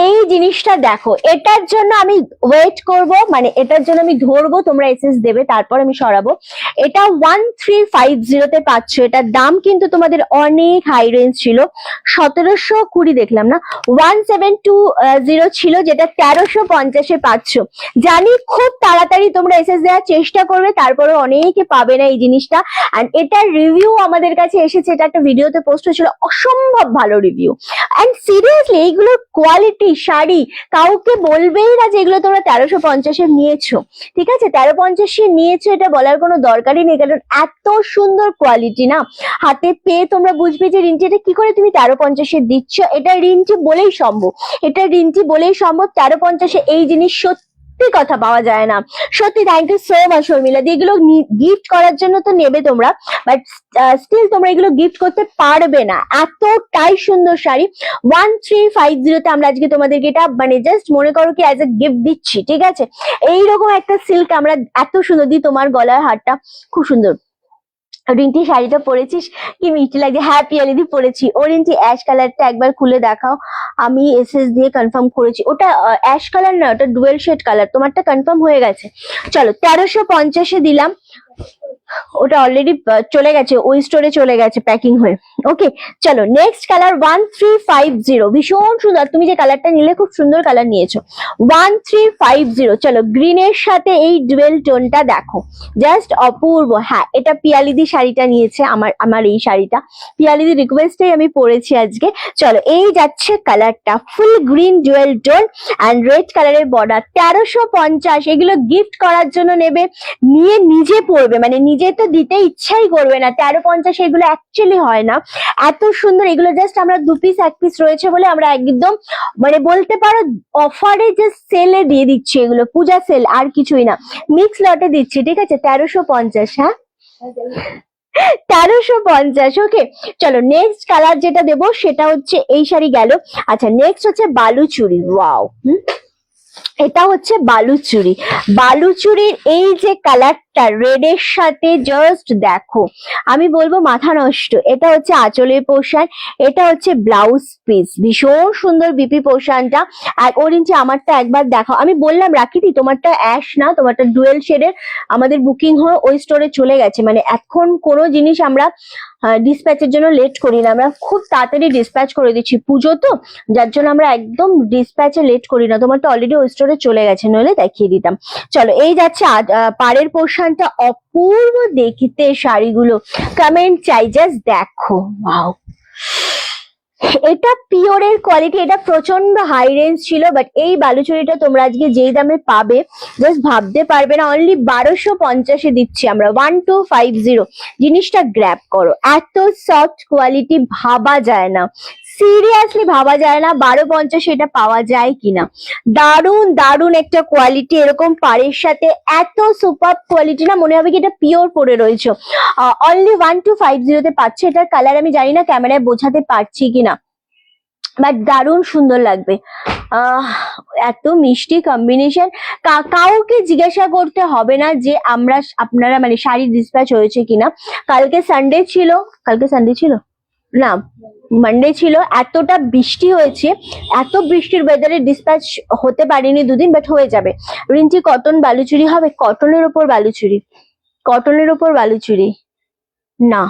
Speaker 1: এই জিনিসটা দেখো, এটার জন্য আমি ওয়েট করব, মানে এটার জন্য আমি ধরবো, তোমরা এসএস দেবে, তারপর আমি সরাবো। এটা 1350 তে পাচ্ছ। এটার দাম কিন্তু তোমাদের অনেক হাই রেঞ্জ ছিল, 1720 দেখলাম না, 1720 ছিল, যেটা 1350 পাচ্ছ। জানি খুব তাড়াতাড়ি তোমরা এসএস দেওয়ার চেষ্টা করবে, তারপরে অনেকে পাবে না এই জিনিসটা। এন্ড এটার রিভিউ আমাদের কাছে এসেছে, এটা একটা ভিডিওতে পোস্ট হয়েছিল, অসম্ভব ভালো রিভিউ। এন্ড সিরিয়াসলি এইগুলোর কোয়ালিটি শাড়ি কাউকে বলবেই না যে এগুলো তোমরা 1350 নিয়েছো, ঠিক আছে? 1350 নিয়েছো এটা বলার কোনো দরকারই নেই, কারণ এত সুন্দর কোয়ালিটি না, হাতে পেয়ে তোমরা বুঝবে যে রিন্টি এটা কি করে তুমি 1350 দিচ্ছ। এটা রিন্টি বলেই সম্ভব, 1350 এই জিনিস সত্যি কথা পাওয়া যায় না। সত্যি thank you so much Sharmila দি। এগুলো গিফট করার জন্য তো নেবে তোমরা, বাট স্টিল তোমরা এগুলো গিফট করতে পারবে না, এতটাই সুন্দর শাড়ি। 1350 তে আমরা আজকে তোমাদেরকে এটা মানে জাস্ট মনে করো কি অ্যাজ এ গিফট দিচ্ছি, ঠিক আছে? এইরকম একটা সিল্ক আমরা এত সুন্দর দিই। তোমার গলার হারটা খুব সুন্দর। রিন্টি শাড়িটা পরেছিস কি মিষ্টি লাগে। হ্যাঁ পিয়ালিদি পরেছি। ও রিন্টি অ্যাশ কালারটা একবার খুলে দেখাও। আমি এসএস দিয়ে কনফার্ম করেছি। ওটা অ্যাশ কালার না, ওটা ডুয়েল শেড কালার। তোমারটা কনফার্ম হয়ে গেছে। চলো 1350 দিলাম। ওটা অলরেডি চলে গেছে, ওই স্টোরে চলে গেছে প্যাকিং হয়ে। ওকে চলো নেক্সট কালার 1350। ভীষণ সুন্দর। তুমি যে কালারটা নিলে খুব সুন্দর কালার নিয়েছো। 1350। চলো গ্রিনের সাথে এই ডুয়েল টোনটা দেখো, জাস্ট অপূর্ব। হ্যাঁ এটা পিয়ালিদি শাড়িটা নিয়েছে, আমার এই শাড়িটা পিয়ালিদি রিকোয়েস্টেই আমি পরেছি আজকে। চলো এই যাচ্ছে কালারটা, full green dual tone and red কালারের বর্ডার। 1350। এগুলো গিফট করার জন্য নেবে, নিয়ে নিজে পরবে, মানে নিজে তো দিতে ইচ্ছাই করবে না। 1350 এগুলো অ্যাকচুয়ালি হয় না এত সুন্দর। এগুলো জাস্ট আমরা 2 পিস 1 পিস রয়েছে বলে আমরা একদম মানে বলতে পারো অফারে জাস্ট সেলে দিয়ে দিচ্ছি। এগুলো পূজা সেল, আর কিছুই না, মিক্স লটে দিচ্ছি, ঠিক আছে? 1350। হ্যাঁ 1350। ওকে চলো নেক্সট কালার যেটা দেবো সেটা হচ্ছে এই শাড়ি গেল। আচ্ছা নেক্সট হচ্ছে বালুচুরি। ওয়াও, এটা হচ্ছে বালুচুরি। বালুচুরির এই যে কালারটা রেড এর সাথে জাস্ট দেখো, আমি বলবো মাথা নষ্ট। এটা হচ্ছে আঁচলের পোর্শন, এটা হচ্ছে ব্লাউজ পিস। ভীষণ সুন্দর বিপি পোর্শনটা। আর ওরেঞ্জে আমারটা একবার দেখো। আমি বললাম রাখিতি তোমারটা অ্যাশ না, তোমারটা ডুয়েল শেডের। আমাদের বুকিং হয়ে ওই স্টোরে চলে গেছে। মানে এখন কোনো জিনিস আমরা ডিসপ্যাচের জন্য লেট করি না, আমরা খুব তাড়াতাড়ি ডিসপ্যাচ করে দিচ্ছি। পুজো তো, যার জন্য আমরা একদম ডিসপ্যাচে লেট করি না। তোমার তো অলরেডি ওই স্টোরে চলে গেছে, নইলে দেখিয়ে দিতাম। চলো এই যাচ্ছে পাড়ের পোর্শনটা, অপূর্ব দেখতে শাড়িগুলো। কমেন্ট চাই, জাস্ট দেখো। ওয়াও, এটা পিওরের কোয়ালিটি। এটা প্রচন্ড হাই রেঞ্জ ছিল, বাট এই বালুচুরিটা তোমরা আজকে যেই দামে পাবে জাস্ট ভাবতে পারবে না। অনলি 1250 দিচ্ছি আমরা। 1250। জিনিসটা গ্র্যাব করো, এত সফট কোয়ালিটি ভাবা যায় না, সিরিয়াসলি ভাবা যায় না 1250 এটা পাওয়া যায় কিনা। দারুণ দারুণ একটা কোয়ালিটি। এরকম পাড়ের সাথে এত সুপার কোয়ালিটি না, মনে হবে কি এটা পিওর পরে রয়েছে। অনলি 1250 তে পাচ্ছে। এটার কালার আমি জানি না ক্যামেরায় বোঝাতে পারছি কিনা, বাট দারুণ সুন্দর লাগবে। এত মিষ্টি কম্বিনেশন। কাউকে জিজ্ঞাসা করতে হবে না যে আপনারা মানে শাড়ি ডিসপ্যাচ হয়েছে কিনা। কালকে সানডে ছিল, কালকে সানডে ছিল না মানডে ছিল। এতটা বৃষ্টি হয়েছে, এত বৃষ্টির ওয়েদারে ডিসপ্যাচ হতে পারেনি 2 দিন, বাট হয়ে যাবে। রিন্টি কটন বালুচুরি হবে? কটনের ওপর বালুচুরি, কটনের ওপর বালুচুরি না,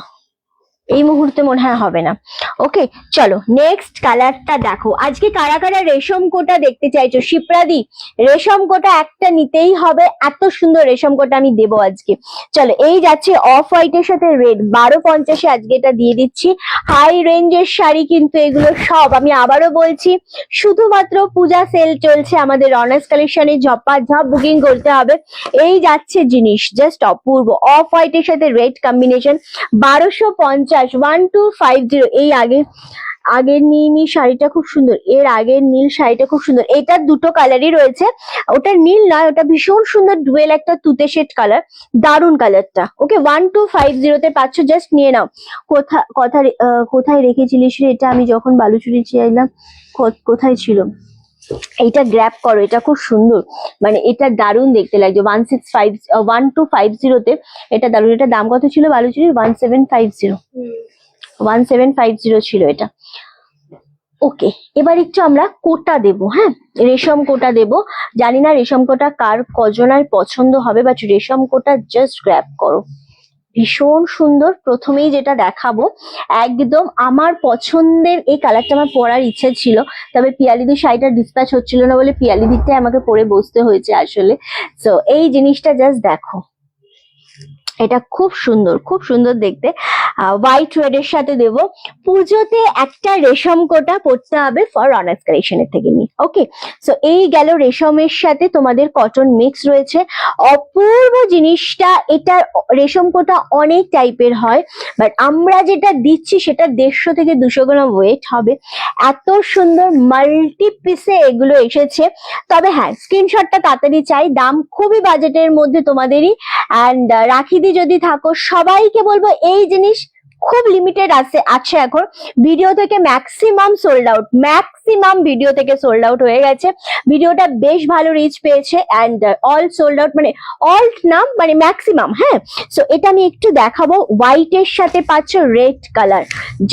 Speaker 1: এই মুহূর্তে মনে হয় হবে না। ওকে চলো নেক্সট কালারটা দেখো। আজকে কারা কারা রেশম কোটা দেখতে চাইছো? শিপ্রাদি রেশম কোটা একটা নিতেই হবে, এত সুন্দর রেশম কোটা আমি দেবো আজকে। চলো এই যাচ্ছে অফ হোয়াইটের সাথে রেড। 1250 আজকে এটা দিয়ে দিচ্ছি। হাই রেঞ্জের শাড়ি কিন্তু এগুলো সব, আমি আবারও বলছি, শুধুমাত্র পূজা সেল চলছে আমাদের অনার্স কালেকশনে। ঝপাঝপ বুকিং করতে হবে। এই যাচ্ছে জিনিস জাস্ট অপূর্ব। অফ হোয়াইটের সাথে রেড কম্বিনেশন। 1250। 1250। এই আগের নীল শাড়িটা খুব সুন্দর, এর আগের নীল শাড়িটা খুব সুন্দর। এটার 2টো কালারই রয়েছে, ওটা নীল নয়, ওটা ভীষণ সুন্দর ডুয়েল একটা তুতে শেড কালার, দারুন কালারটা। ওকে 1250 তে পাচ্ছ, জাস্ট নিয়ে নাও। কোথায় রেখেছিলিস রে এটা? আমি যখন বালুচুরি চাইলাম কোথায় ছিল? এইটা গ্র্যাব করো, এটা খুব সুন্দর, মানে এটা দারুণ দেখতে লাগছে। 1250 তে এটা দারুণ। এটা দাম কত ছিল বালুচুরি? 1750। 1750 ছিল এটা। ওকে এবার একটু আমরা কোটা দেবো। হ্যাঁ রেশম কোটা দেবো। জানি না রেশম কোটা কার কজনের পছন্দ হবে, বাট রেশম কোটা জাস্ট গ্র্যাব করো, ভীষণ সুন্দর। প্রথমেই যেটা দেখাবো একদম আমার পছন্দের, এই কালারটা আমার পরার ইচ্ছে ছিল, তবে পিয়ালিদি শাড়িটা ডিসপ্যাচ হচ্ছিল না বলে পিয়ালিদিটাই আমাকে পরে বসতে হয়েছে আসলে। সো এই জিনিসটা জাস্ট দেখো, এটা খুব সুন্দর দেখতে। হোয়াইট রেড এর সাথে দেব। পুজোতে একটা রেশম কোটা পড়তে হবে ফর অনার্স কালেকশনের থেকে নিয়ে। ওকে, সো এই গেল রেশমের সাথে তোমাদের কটন মিক্স রয়েছে। অপূর্ব জিনিসটা, এটা রেশম কোটা অনেক টাইপের হয়, বাট আমরা যেটা দিচ্ছি সেটা 150 থেকে 200 গ্রাম ওয়েট হবে। এত সুন্দর মাল্টি পিসে এগুলো এসেছে। তবে হ্যাঁ, স্ক্রিনশটটা তাড়াতাড়ি চাই, দাম খুবই বাজেটের মধ্যে তোমাদেরই। অ্যান্ড রাখিদি যদি থাকো, সবাইকে বলবো এই জিনিস খুব লিমিটেড আছে এখন। ভিডিও থেকে ম্যাক্সিমাম ভিডিও থেকে সোল্ড আউট হয়ে গেছে। ভিডিওটা বেশ ভালো রিচ পেয়েছে অ্যান্ড অল সোল্ড আউট, মানে অল না, মানে ম্যাক্সিমাম। হ্যাঁ, সো এটা আমি একটু দেখাবো। হোয়াইট এর সাথে পাচ্ছ রেড কালার।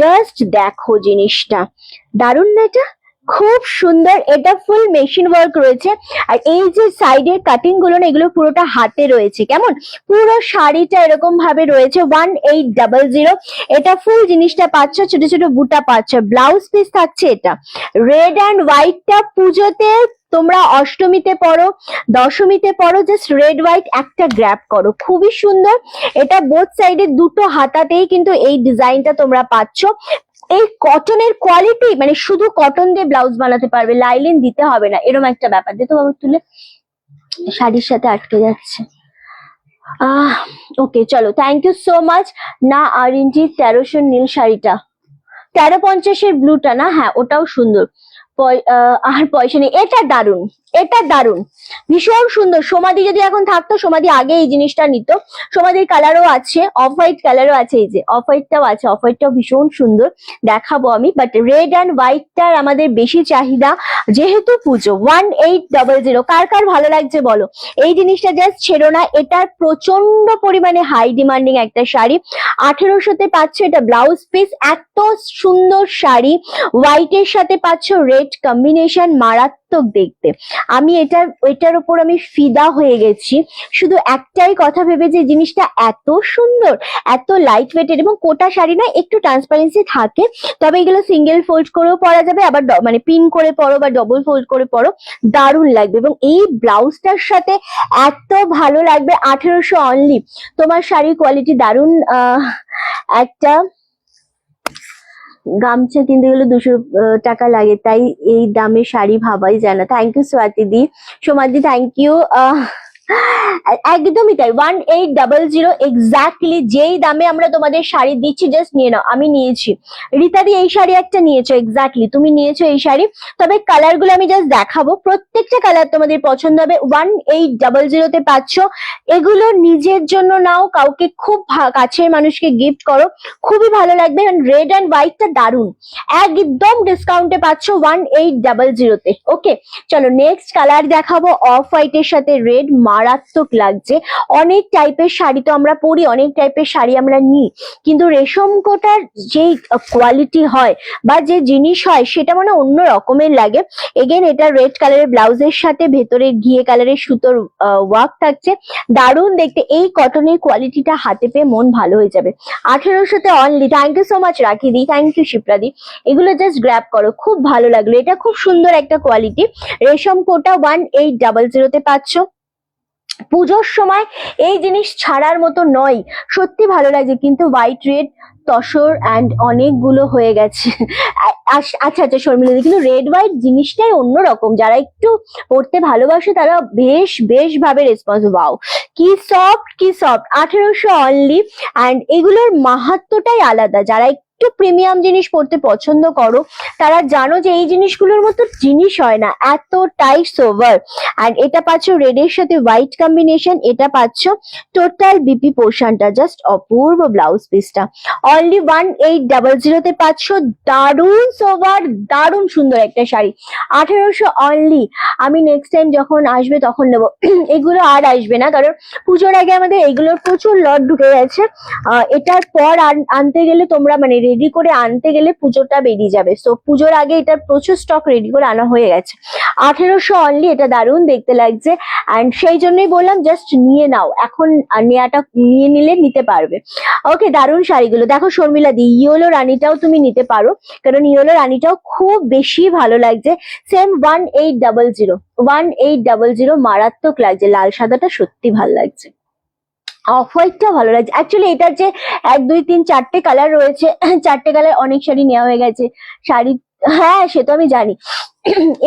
Speaker 1: জাস্ট দেখো জিনিসটা, দারুণ না? এটা খুব সুন্দর। এটা ফুল মেশিন ওয়ার্ক রয়েছে। আর এই যে সাইডের কাটিং গুলো না, এগুলো পুরোটা হাতে রয়েছে। কেমন পুরো শাড়িটা এরকম ভাবে রয়েছে। 1800। এটা ফুল জিনিসটা পাচ্ছ, ছোট ছোট বুটা পাচ্ছ। ব্লাউজ পিস থাকছে এটা রেড অ্যান্ড হোয়াইটটা। পুজোতে তোমরা অষ্টমীতে পড়ো, দশমীতে পড়ো, জাস্ট রেড হোয়াইট একটা গ্র্যাব করো, খুবই সুন্দর। এটা বোথ সাইডে দুটো হাতাতেই কিন্তু এই ডিজাইনটা তোমরা পাচ্ছ। এই কটনের কোয়ালিটি, মানে শুধু কটন দিয়ে ব্লাউজ বানাতে পারবে, লাইলিন দিতে হবে না, এরকম একটা ব্যাপার। যেহেতু বাবু তুলে শাড়ির সাথে আটকে যাচ্ছে। ওকে, চলো, থ্যাংক ইউ সো মাচ। না আর ইঞ্চি 1300 নীল শাড়িটা, 1350 ব্লুটা না? হ্যাঁ, ওটাও সুন্দর। আর পয়সা নেই। এটা দারুণ, ভীষণ সুন্দর। সমাধি যদি এখন থাকতো, সমাধি আগে এই জিনিসটা নিত। সমাধির কালারও আছে, অফ হোয়াইট কালারও আছে। এই যে অফ হোয়াইটটাও আছে, অফ হোয়াইটটাও ভীষণ সুন্দর, দেখাবো আমি। বাট রেড অ্যান্ড হোয়াইটটার আমাদের বেশি চাহিদা, যেহেতু পুজো। 1800। কার কার ভালো লাগছে বলো? এই জিনিসটা জাস্ট ছেড়ো না, এটার প্রচন্ড পরিমাণে হাই ডিমান্ডিং একটা শাড়ি। 1800-তে পাচ্ছ এটা ব্লাউজ পিস। এত সুন্দর শাড়ি, হোয়াইটের সাথে পাচ্ছ রেড কম্বিনেশন, মারাত্মক দেখতে। আমি এটার উপর আমি ফিদা হয়ে গেছি, শুধু একটাই কথা ভেবে যে জিনিসটা এত সুন্দর, এত লাইট ওয়েটেড। এবং কোটা শাড়ি না, একটু ট্রান্সপারেন্সি থাকে, তবে এগুলো সিঙ্গেল ফোল্ড করেও পরা যাবে, আবার মানে পিন করে পরো বা ডবল ফোল্ড করে পরো, দারুণ লাগবে। এবং এই ব্লাউজটার সাথে এত ভালো লাগবে। 1800 অনলি। তোমার শাড়ির কোয়ালিটি দারুণ। একটা গামছা কিনতে গেলে 200 টাকা লাগে, তাই এই দামে শাড়ি ভাবাই যায় না। থ্যাংক ইউ সোয়াতি দি, সোমাদি, থ্যাংক ইউ। একদমই তাই, 1800 এক্স্যাক্টলি যেই দামে আমরা তোমাদের শাড়ি দিচ্ছি, জাস্ট নিয়ে নাও। আমি নিয়েছি, রীতাদি এই শাড়ি একটা নিয়েছো, এক্স্যাক্টলি তুমি নিয়েছো এই শাড়ি। তবে কালার গুলো আমি জাস্ট দেখাবো, প্রত্যেকটা কালার তোমাদের পছন্দ হবে। 1800-তে পাচ্ছ। এগুলো নিজের জন্য নাও, কাউকে খুব কাছের মানুষকে গিফট করো, খুবই ভালো লাগবে। রেড অ্যান্ড হোয়াইটটা দারুণ, একদম ডিসকাউন্টে পাচ্ছ 1800-তে। ওকে, চলো নেক্সট কালার দেখাবো। অফ হোয়াইটের সাথে রেড, মারাত্মক লাগছে। অনেক টাইপের শাড়ি তো আমরা পরি, অনেক টাইপের শাড়ি আমরা নিই, কিন্তু রেশম কোটার যে কোয়ালিটি হয় বা যে জিনিস হয়, সেটা মানে অন্য রকমের লাগে। এগেন এটা রেড কালারের ব্লাউজের সাথে ভেতরে ঘিয়ে কালারের সুতোর ওয়ার্ক থাকছে, দারুণ দেখতে। এই কটনের কোয়ালিটিটা হাতে পেয়ে মন ভালো হয়ে যাবে। 1800-তে only. Thank you so much Rakhi di, thank you শিপ্রাদি। এগুলো জাস্ট গ্র্যাব করো, খুব ভালো লাগলো। এটা খুব সুন্দর একটা কোয়ালিটি। রেশম কোটা 1800-তে পাচ্ছ। পুজোর সময় এই জিনিস ছাড়ার মতো নয়, সত্যি ভালো লাগছে। কিন্তু হোয়াইট রেড তসর অ্যান্ড অনেকগুলো হয়ে গেছে। আচ্ছা শর্মিলা, কিন্তু রেড হোয়াইট জিনিসটাই অন্যরকম। যারা একটু পড়তে ভালোবাসে তারা বেশ ভাবে রেসপন্স। ওয়াও, কি সফট। 1800 অনলি। অ্যান্ড এগুলোর মাহাত্ম্যটাই আলাদা। যারা একটু প্রিমিয়াম জিনিস পড়তে পছন্দ করো, তারা জানো যে এই জিনিসগুলোর মতো জিনিস হয় না, এতটাই সোভার। আর এটা পাচ্ছ রেডের সাথে হোয়াইট কম্বিনেশন। এটা পাচ্ছ টোটাল বিপি পোর্শনটা, জাস্ট অপূর্ব ব্লাউজ পিসটা। অনলি 1800-তে পাচ্ছ। দারুণ সোভার, দারুণ সুন্দর একটা শাড়ি। 1800 অনলি। আমি নেক্সট টাইম যখন আসবে তখন নেবো। এগুলো আর আসবে না, কারণ পুজোর আগে আমাদের এইগুলোর প্রচুর লট ঢুকে গেছে। এটার পর আনতে গেলে তোমরা, মানে রেডি করে আনতে গেলে পুজোটা বেরিয়ে যাবে। সো পুজোর আগে এটার প্রচুর স্টক রেডি করে আনা হয়ে গেছে। 1800 অনলি। এটা দারুণ দেখতে লাগছে, অ্যান্ড সেই জন্যই বললাম জাস্ট নিয়ে নাও, এখন নেওয়াটা নিয়ে নিলে নিতে পারবে। ওকে, দারুণ শাড়িগুলো দেখো। শর্মিলা দি, ইয়েলো রানীটাও তুমি নিতে পারো, কারণ ইয়েলো রানীটাও খুব বেশি ভালো লাগছে। সেম 1800, মারাত্মক লাগছে। লাল সাদাটা সত্যি ভালো লাগছে। অফ হোয়াইটটা ভালো লাগছে অ্যাকচুয়ালি। এটার যে 1 2 3 4টে কালার রয়েছে, 4টে কালার অনেক শাড়ি নেওয়া হয়ে গেছে শাড়ি। হ্যাঁ সে তো আমি জানি।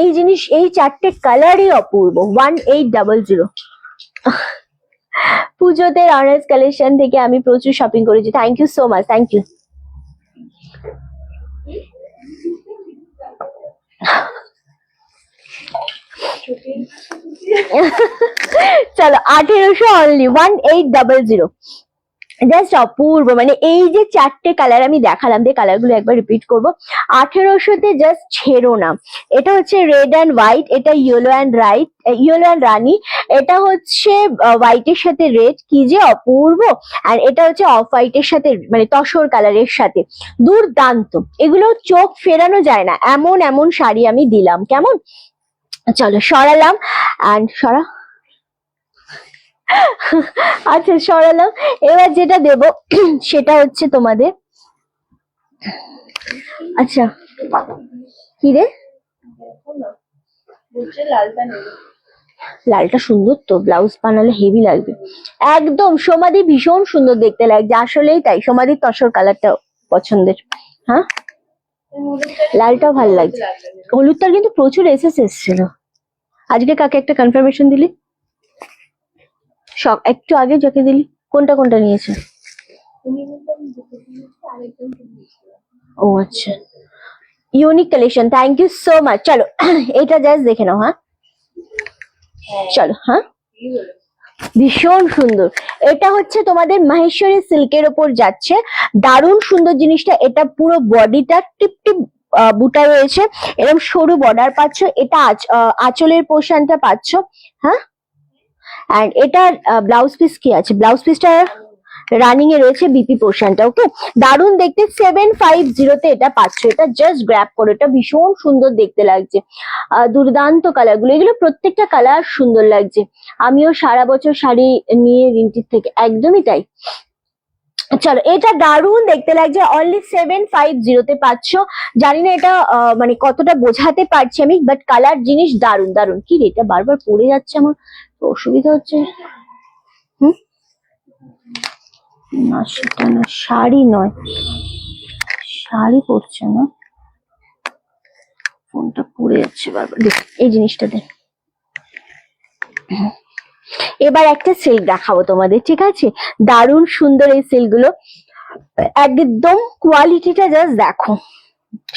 Speaker 1: এই জিনিস, এই 4টে কালারই অপূর্ব। 1800। পুজোতে অনার্স কালেকশন থেকে আমি প্রচুর শপিং করেছি। Thank you so much, thank you. চলো 1800 অনলি, 1800। জাস্ট অপূর্ব, মানে এই যে 4টে কালার আমি দেখালাম, যে কালার গুলো একবার রিপিট করবো। 1800-তে জাস্ট ছেড়ো না। এটা হচ্ছে রেড অ্যান্ড হোয়াইট, এটা ইয়েলো অ্যান্ড রানী, এটা হচ্ছে হোয়াইটের সাথে রেড, কি যে অপূর্ব। আর এটা হচ্ছে অফ হোয়াইটের সাথে, মানে তসর কালারের সাথে, দুর্দান্ত। এগুলো চোখ ফেরানো যায় না, এমন এমন শাড়ি আমি দিলাম। কেমন? চলো সরালাম, অ্যান্ড আচ্ছা সরালাম। এবার যেটা দেব সেটা হচ্ছে তোমাদের, আচ্ছা কি রে,
Speaker 2: বলছে লালটা নেবে।
Speaker 1: লালটা সুন্দর তো, ব্লাউজ বানালে হেভি লাগবে একদম। সমাধি ভীষণ সুন্দর দেখতে লাগছে, আসলেই তাই। সমাধির তসর কালারটা পছন্দের। হ্যাঁ লালটাও ভালো লাগছে। হলুদটার কিন্তু প্রচুর এসেছিল। আজকে কাকে একটা কনফার্মেশন দিলি? সব একটু আগে যাকে দিলি, কোনটা কোনটা নিয়েছে? ও আচ্ছা, unique collection, thank you so much. চলো এটা জাস্ট দেখে নাও। হ্যাঁ চলো। হ্যাঁ ভীষণ সুন্দর। এটা হচ্ছে তোমাদের মাহেশ্বরী সিল্কের ওপর যাচ্ছে, দারুণ সুন্দর জিনিসটা। এটা পুরো বডিটা টিপ টিপ বুটা রয়েছে, এরকম সরু বর্ডার পাচ্ছ। এটা আঁচলের পোর্শনটা পাচ্ছ। হ্যাঁ, এন্ড এটার ব্লাউজ পিস কি আছে? ব্লাউজ পিসটা রানিং এ রয়েছে, বিপি পোর্শনটা। ওকে, দারুণ দেখতে। 750-তে এটা পাচ্ছ। এটা জাস্ট গ্র্যাব করো, এটা ভীষণ সুন্দর দেখতে লাগছে। দুর্দান্ত কালার গুলো, এগুলো প্রত্যেকটা কালার সুন্দর লাগছে। আমিও সারা বছর শাড়ি নিয়ে রিন্টির থেকে, একদমই তাই। চলো এটা দারুণ দেখতে লাগছে, অনলি 750-তে পাচ্ছ। জানি না এটা মানে কতটা বোঝাতে পারছি আমি, বাট কালার জিনিস দারুণ দারুণ। কি রে, এটা বারবার পড়ে যাচ্ছে, আমার তো অসুবিধা হচ্ছে। না সেটা না, শাড়ি নয়, শাড়ি পরছে না, ফোনটা পড়ে যাচ্ছে বারবার। দেখ এই জিনিসটা দেখ। এবার একটা সিল্ক দেখাবো তোমাদের, ঠিক আছে? দারুণ সুন্দর এই সিল্ক গুলো, একদম কোয়ালিটিটা জাস্ট দেখো।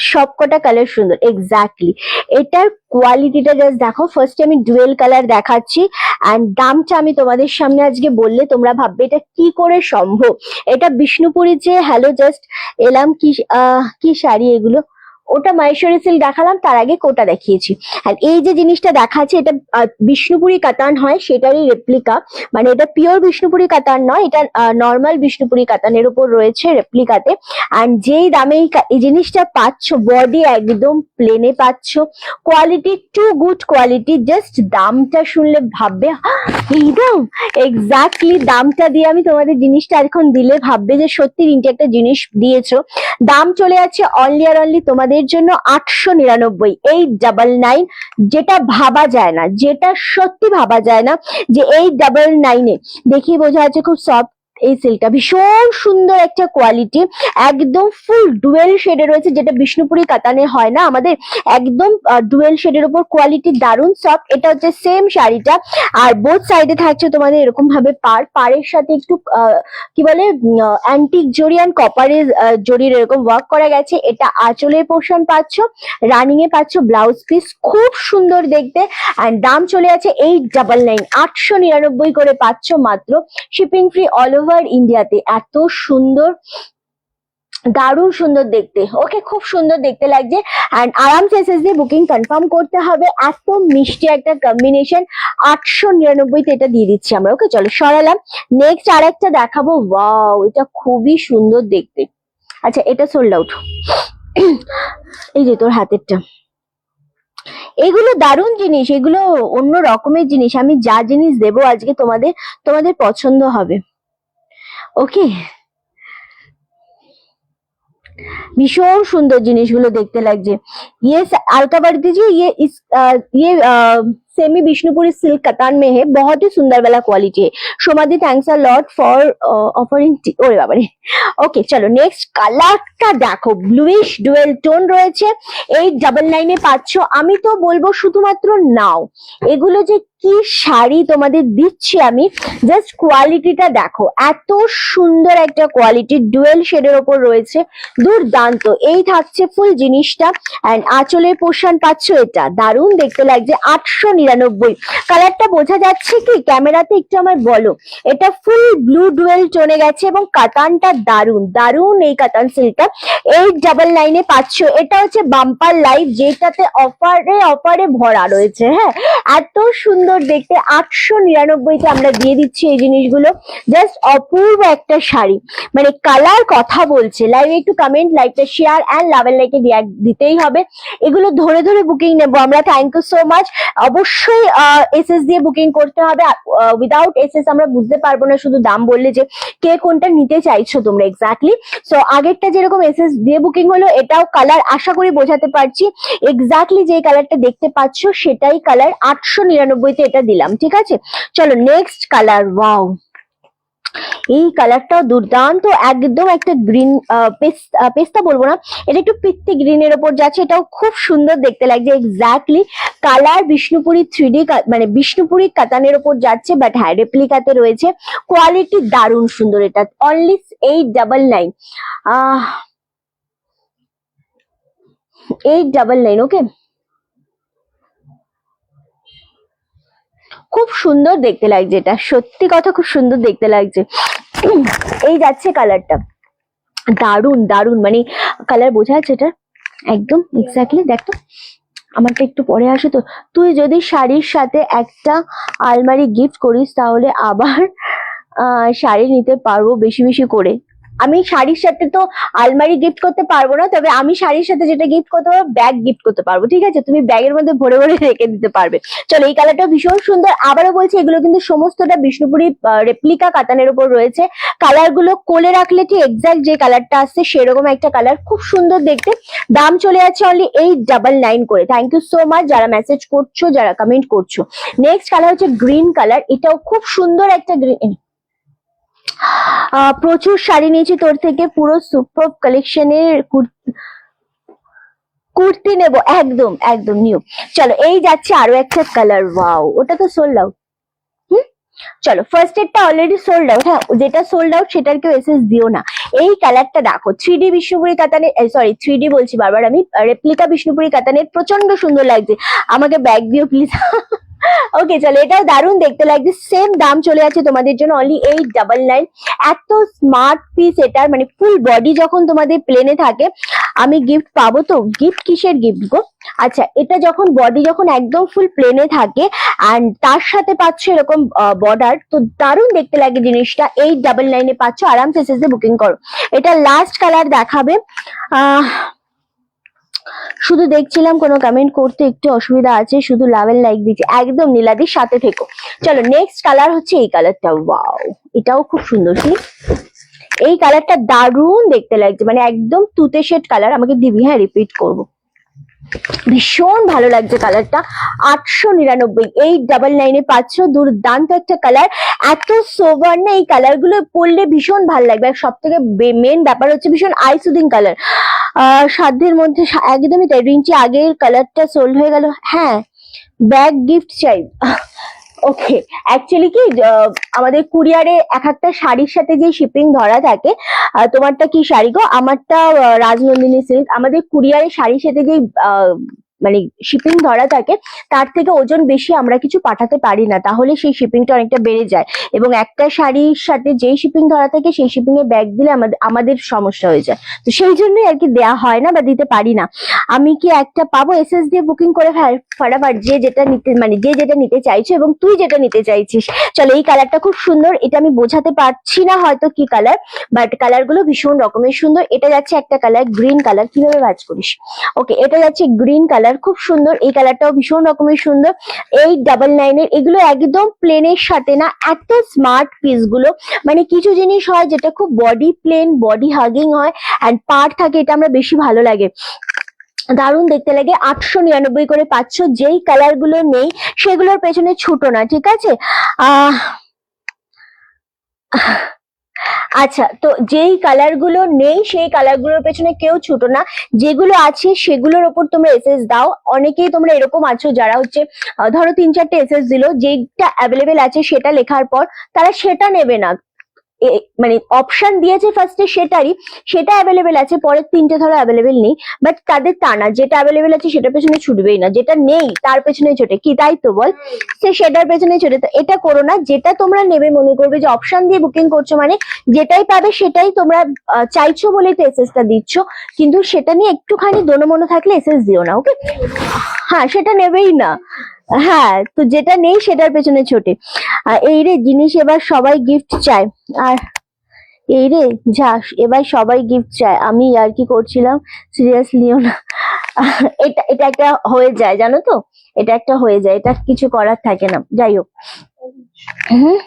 Speaker 1: সবকটা কালার সুন্দর, এক্স্যাক্টলি। এটার কোয়ালিটিটা জাস্ট দেখো। ফার্স্ট আমি ডুয়েল কালার দেখাচ্ছি, এন্ড দামটা আমি তোমাদের সামনে আজকে বললে তোমরা ভাববে এটা কি করে সম্ভব। এটা বিষ্ণুপুরি যে, হ্যালো জাস্ট এলাম। কি শাড়ি এগুলো? ওটা মাহেশ্বরী সিল্ক দেখালাম, তার আগে কোটা দেখিয়েছি। আর এই যে জিনিসটা দেখাচ্ছি, এটা বিষ্ণুপুরি কাতান হয়, সেটারই রেপ্লিকা। মানে এটা পিওর বিষ্ণুপুরি কাতান নয়, এটা নর্মাল বিষ্ণুপুরি কাতানের উপর রয়েছে রেপ্লিকাতে। আর যেই দামে এই জিনিসটা পাচ্ছ, বডি একদম প্লেনে পাচ্ছ, quality to good quality. Just দামটা শুনলে ভাববে এই দাম, এক্স্যাক্টলি দামটা দিয়ে আমি তোমাদের জিনিসটা এখন দিলে ভাববে যে সত্যি রিন্টি একটা জিনিস দিয়েছো। দাম চলে যাচ্ছে অনলি আর অনলি তোমাদের জন্য 899, 899। যেটা ভাবা যায় না, যেটা সত্যি ভাবা যায় না যে 899-এ দেখি বোঝা যাচ্ছে খুব সফট। এই সিল্কটা ভীষণ সুন্দর একটা কোয়ালিটি, একদম ফুল ডুয়েল শেডে রয়েছে, যেটা বিষ্ণুপুরি কাতানে হয় না আমাদের। একদম ডুয়েল শেডের উপর কোয়ালিটি, দারুণ সফট। এটা হচ্ছে সেম শাড়িটা, আর বোথ সাইডে থাকছে তোমাদের এরকম ভাবে পাড়ের সাথে একটু কি বলে অ্যান্টিক জরি অ্যান্ড কপারের জরির এরকম ওয়ার্ক করা গেছে। এটা আঁচলের পোর্শন পাচ্ছ, রানিং এ পাচ্ছ ব্লাউজ পিস, খুব সুন্দর দেখতে। অ্যান্ড দাম চলে আছে 899, 899 করে পাচ্ছ মাত্র, শিপিং ফ্রি অল ওভার ইন্ডিয়াতে। এত সুন্দর, দারুণ সুন্দর দেখতে। ওকে, খুব সুন্দর দেখতে লাগছে। এন্ড আরামসে এসএস দিয়ে বুকিং কনফার্ম করতে হবে। এত মিষ্টি একটা কম্বিনেশন, 899-তে এটা দিয়ে দিচ্ছি আমরা। ওকে চলো সরালাম। নেক্সট আর একটা দেখাবো। ওয়াও, এটা খুবই সুন্দর দেখতে। আচ্ছা এটা সোল্ড আউট। এই যে তোর হাতেরটা, এগুলো দারুণ জিনিস, এগুলো অন্য রকমের জিনিস। আমি যা জিনিস দেবো আজকে তোমাদের পছন্দ হবে। ওকে, ভীষণ সুন্দর জিনিসগুলো দেখতে লাগছে। ইয়ে আলকা বাড়ি দিজিয়ে, ইয়ে सेमी बिष्णुपुरी सिल्क कतान में है, बहुत ही सुंदर वाला क्वालिटी है। सोमादी thanks a lot for offering. ওরে বাবা রে। ওকে চলো নেক্সট কালারটা দেখো, ব্লুইশ ডুয়েল টোন রয়েছে, 899 এ পাচ্ছ। আমি তো বলবো শুধুমাত্র নাও, এগুলো যে কি শাড়ি তোমাদের দিচ্ছি আমি, জাস্ট কোয়ালিটিটা দেখো, এত সুন্দর একটা কোয়ালিটি, ডুয়েল শেডের ওপর রয়েছে, দুর্দান্ত। এই থাকছে ফুল জিনিসটা, এন্ড আঁচলের পোর্শন পাচ্ছ, এটা দারুণ দেখতে লাগছে। 899। কালারটা বোঝা যাচ্ছে কি ক্যামেরাতে, একটু আমার বলো। এটা ফুল ব্লু ডুয়েল টোনে গেছে এবং কাতানটা দারুণ দারুণ। এই কাতান সিল্কটা 899 এ পাচ্ছ। এটা হচ্ছে বাম্পার লাইভ, যেটাতে অফারে ভরা রয়েছে। হ্যাঁ, এত সুন্দর দেখতে। 899 আমরা দিয়ে দিচ্ছি এই জিনিসগুলো, জাস্ট অপূর্ব একটা শাড়ি, মানে কালার কথা বলছে। লাইভে একটু কমেন্ট, লাইভটা শেয়ার এন্ড লাভ এন্ড লাইকে দিতেই হবে। এগুলো ধরে ধরে বুকিং নেবো আমরা। Thank you so much. অবশ্যই এসএস দিয়ে বুকিং করতে হবে, উইদাউট এসএস আমরা বুঝতে পারবো না, শুধু দাম বললে যে কে কোনটা নিতে চাইছো তোমরা এক্স্যাক্টলি। সো আগেরটা যেরকম এসএস দিয়ে বুকিং হলো, এটাও কালার আশা করি বোঝাতে পারছি। এক্স্যাক্টলি যে কালারটা দেখতে পাচ্ছ সেটাই কালার, 899 তে এটা দিলাম, ঠিক আছে। চলো নেক্সট কালার। ওয়াও, এই কালারটাও দুর্দান্ত, একদম একটা গ্রিন, পেস্তা বলবো না, এটা একটু পিত্তি গ্রিনের ওপর যাচ্ছে, এটাও খুব সুন্দর দেখতে লাগছে। এক্স্যাক্টলি কালার বিষ্ণুপুরি 3D, মানে বিষ্ণুপুরি কাতানের ওপর যাচ্ছে, বাট হ্যাঁ রেপ্লিকাতে রয়েছে। কোয়ালিটি দারুণ সুন্দর। এটা অনলি 899, 899। ওকে, খুব সুন্দর দেখতে লাগছে, এটা সত্যি কথা খুব সুন্দর দেখতে লাগছে। এই যাচ্ছে কালারটা, দারুণ দারুণ, মানে কালার বোঝা যাচ্ছে এটা একদম এক্স্যাক্টলি। দেখো আমারটা একটু পরে আসে তো। তুই যদি শাড়ির সাথে একটা আলমারি গিফট করিস তাহলে আবার শাড়ি নিতে পারবো বেশি বেশি করে। আমি শাড়ির সাথে তো আলমারি গিফট করতে পারবো না, তবে আমি শাড়ির সাথে যেটা গিফট করতে পারবো, ব্যাগ গিফট করতে পারবো, ঠিক আছে। তুমি ব্যাগের মধ্যে ভরে ভরে রেখে দিতে পারবে। চলো, এই কালারটা ভীষণ সুন্দর। আবারও বলছি, এগুলো কিন্তু সমস্তটা বিষ্ণুপুরি রেপ্লিকা কাতানের উপর রয়েছে। কালার গুলো কোলে রাখলে ঠিক এক্সাক্ট যে কালারটা আসছে সেরকম একটা কালার, খুব সুন্দর দেখতে। দাম চলে যাচ্ছে অনলি 899 করে। থ্যাংক ইউ সো মাচ যারা মেসেজ করছো, যারা কমেন্ট করছো। নেক্সট কালার হচ্ছে গ্রিন কালার, এটাও খুব সুন্দর একটা গ্রিন। প্রচুর শাড়ি নিয়েছি তোর থেকে, পুরো সুপার কালেকশনের কুর্তি নেবো, একদম একদম নিউ। চলো, এই যাচ্ছে আরো একটা কালার। ওয়াও, ওটা তো সোল্ড আউট। চলো, ফার্স্ট এডটা অলরেডি সোল্ড আউট। হ্যাঁ, যেটা সোল্ড আউট সেটার কেউ এসএস দিও না। এই কালারটা দেখো, 3D বিষ্ণুপুরি কাতানের, সরি 3D বলছি বারবার আমি, রেপ্লিকা বিষ্ণুপুরি কাতানের, প্রচন্ড সুন্দর লাগছে। আমাকে ব্যাগ দিও প্লিজ। ওকে চলো, এটাও দারুণ দেখতে লাগছে। সেম দাম চলে যাচ্ছে তোমাদের জন্য অনলি 899। এত স্মার্ট পিস এটার, মানে ফুল বডি যখন তোমাদের প্লেনে থাকে, আমি গিফট পাবো তো? গিফট কিসের গিফট গো? আচ্ছা, এটা যখন বডি যখন একদম ফুল প্লেনে থাকে এন্ড তার সাথে পাচ্ছ এরকম বর্ডার, তো দারুণ দেখতে লাগে জিনিসটা। 899 এ পাচ্ছ, আরামসে এসএসএ বুকিং করো। এটা লাস্ট কালার দেখাবে। শুধু দেখছিলাম কোনো কমেন্ট করতে একটু অসুবিধা আছে, শুধু লাভ এন্ড লাইক দিচ্ছি, একদম নীলাদির সাথে থেকো। চলো, নেক্সট কালার হচ্ছে এই কালারটা। ওয়াও, এটাও খুব সুন্দর। কি এই কালারটা দারুণ দেখতে লাগছে, মানে একদম তুতে শেড কালার। আমাকে দিবি, হ্যাঁ রিপিট করবো। ভীষণ ভালো লাগছে কালারটা। 899, 899 এ পাচ্ছ, দুর্দান্ত একটা কালার। এত সোভার না, এই কালার গুলো পরলে ভীষণ ভালো লাগবে। আর সব থেকে মেন ব্যাপার হচ্ছে ভীষণ আই সুদিং কালার। সাধ্যের মধ্যে, একদমই তাই। রিঞ্চি, আগের কালারটা সোল্ড হয়ে গেল। হ্যাঁ, ব্যাগ গিফট চাই। ওকে, অ্যাকচুয়ালি কি আমাদের কুরিয়ারে এক একটা শাড়ির সাথে যে শিপিং ধরা থাকে, তোমারটা কি শাড়ি গো? আমারটা রাজনন্দিনী সিল্ক। আমাদের কুরিয়ারে শাড়ির সাথে যে মানে শিপিং ধরা থাকে, তার থেকে ওজন বেশি আমরা কিছু পাঠাতে পারি না, তাহলে সেই শিপিংটা অনেকটা বেড়ে যায়। এবং একটা শাড়ির সাথে যেই শিপিং ধরা থাকে সেই শিপিং এ ব্যাগ দিলে আমাদের সমস্যা হয়ে যায়, তো সেই জন্যই আর কি দেয়া হয় না বা দিতে পারি না। আমি কি একটা পাবো? এসএস দিয়ে বুকিং করে ফাটাফাট, যে যেটা নিতে, মানে যে যেটা নিতে চাইছো এবং তুই যেটা নিতে চাইছিস। চলো, এই কালারটা খুব সুন্দর। এটা আমি বোঝাতে পারছি না হয়তো কি কালার, বাট কালার গুলো ভীষণ রকমের সুন্দর। এটা যাচ্ছে একটা কালার গ্রিন কালার, কিভাবে ভাজ করিস। ওকে, এটা যাচ্ছে গ্রিন কালার, খুব সুন্দর। এই কালারটাও ভীষণ রকমের সুন্দর। 899 এর। এগুলো একদম প্লেনের সাথে না, এত স্মার্ট পিস গুলো। মানে কিছু জিনিস হয় যেটা খুব বডি প্লেন, বডি হাগিং হয় এন্ড পার্ট থাকে, এটা আমরা বেশি ভালো লাগে, দারুণ দেখতে লাগে। 899 করে পাচ্ছ। যেই কালার গুলো নেই সেগুলোর পেছনে ছুটো না, ঠিক আছে? আহ আচ্ছা, তো যেই কালার গুলো নেই সেই কালার গুলোর পেছনে কেউ ছুটো না, যেগুলো আছে সেগুলোর ওপর তোমরা এসএস দাও। অনেকেই তোমরা এরকম আছো যারা হচ্ছে ধরো 3-4টে এসএস দিল, যেটা অ্যাভেলেবেল আছে সেটা লেখার পর তারা সেটা নেবে না, মানে অপশন দিয়েছে ফার্স্টে সেটারই, সেটা অ্যাভেলেবেল আছে, পরের 3টে ধরো অ্যাভেলেবেল নেই, বাট তাদের তা না, যেটা অ্যাভেলেবেল আছে সেটার পেছনে ছুটবেই না, যেটা নেই তার পেছনে ছোটে, কি তাই তো বল? সে সেটার পেছনে ছোটে। তো এটা করো না, যেটা তোমরা নেবে মনে করবে যে অপশন দিয়ে বুকিং করছো মানে যেটাই পাবে সেটাই তোমরা চাইছো বলেই তো এসএস টা দিচ্ছ, কিন্তু সেটা নিয়ে একটুখানি দোনোমনো থাকলে এসএস দিও না, ওকে? হ্যাঁ, সেটা নেবেই না। হ্যাঁ, তো যেটা নেই সেটার পেছনে ছোটে। এই রে জিনিস, এবার সবাই গিফট চায়। আর এই রে যা, এবার সবাই গিফট চায়। আমি আর কি করছিলাম, সিরিয়াসলিও না। এটা এটা একটা হয়ে যায়, জানো তো, এটা একটা হয়ে যায়, এটা কিছু করার থাকে না, যাই হোক। হুম,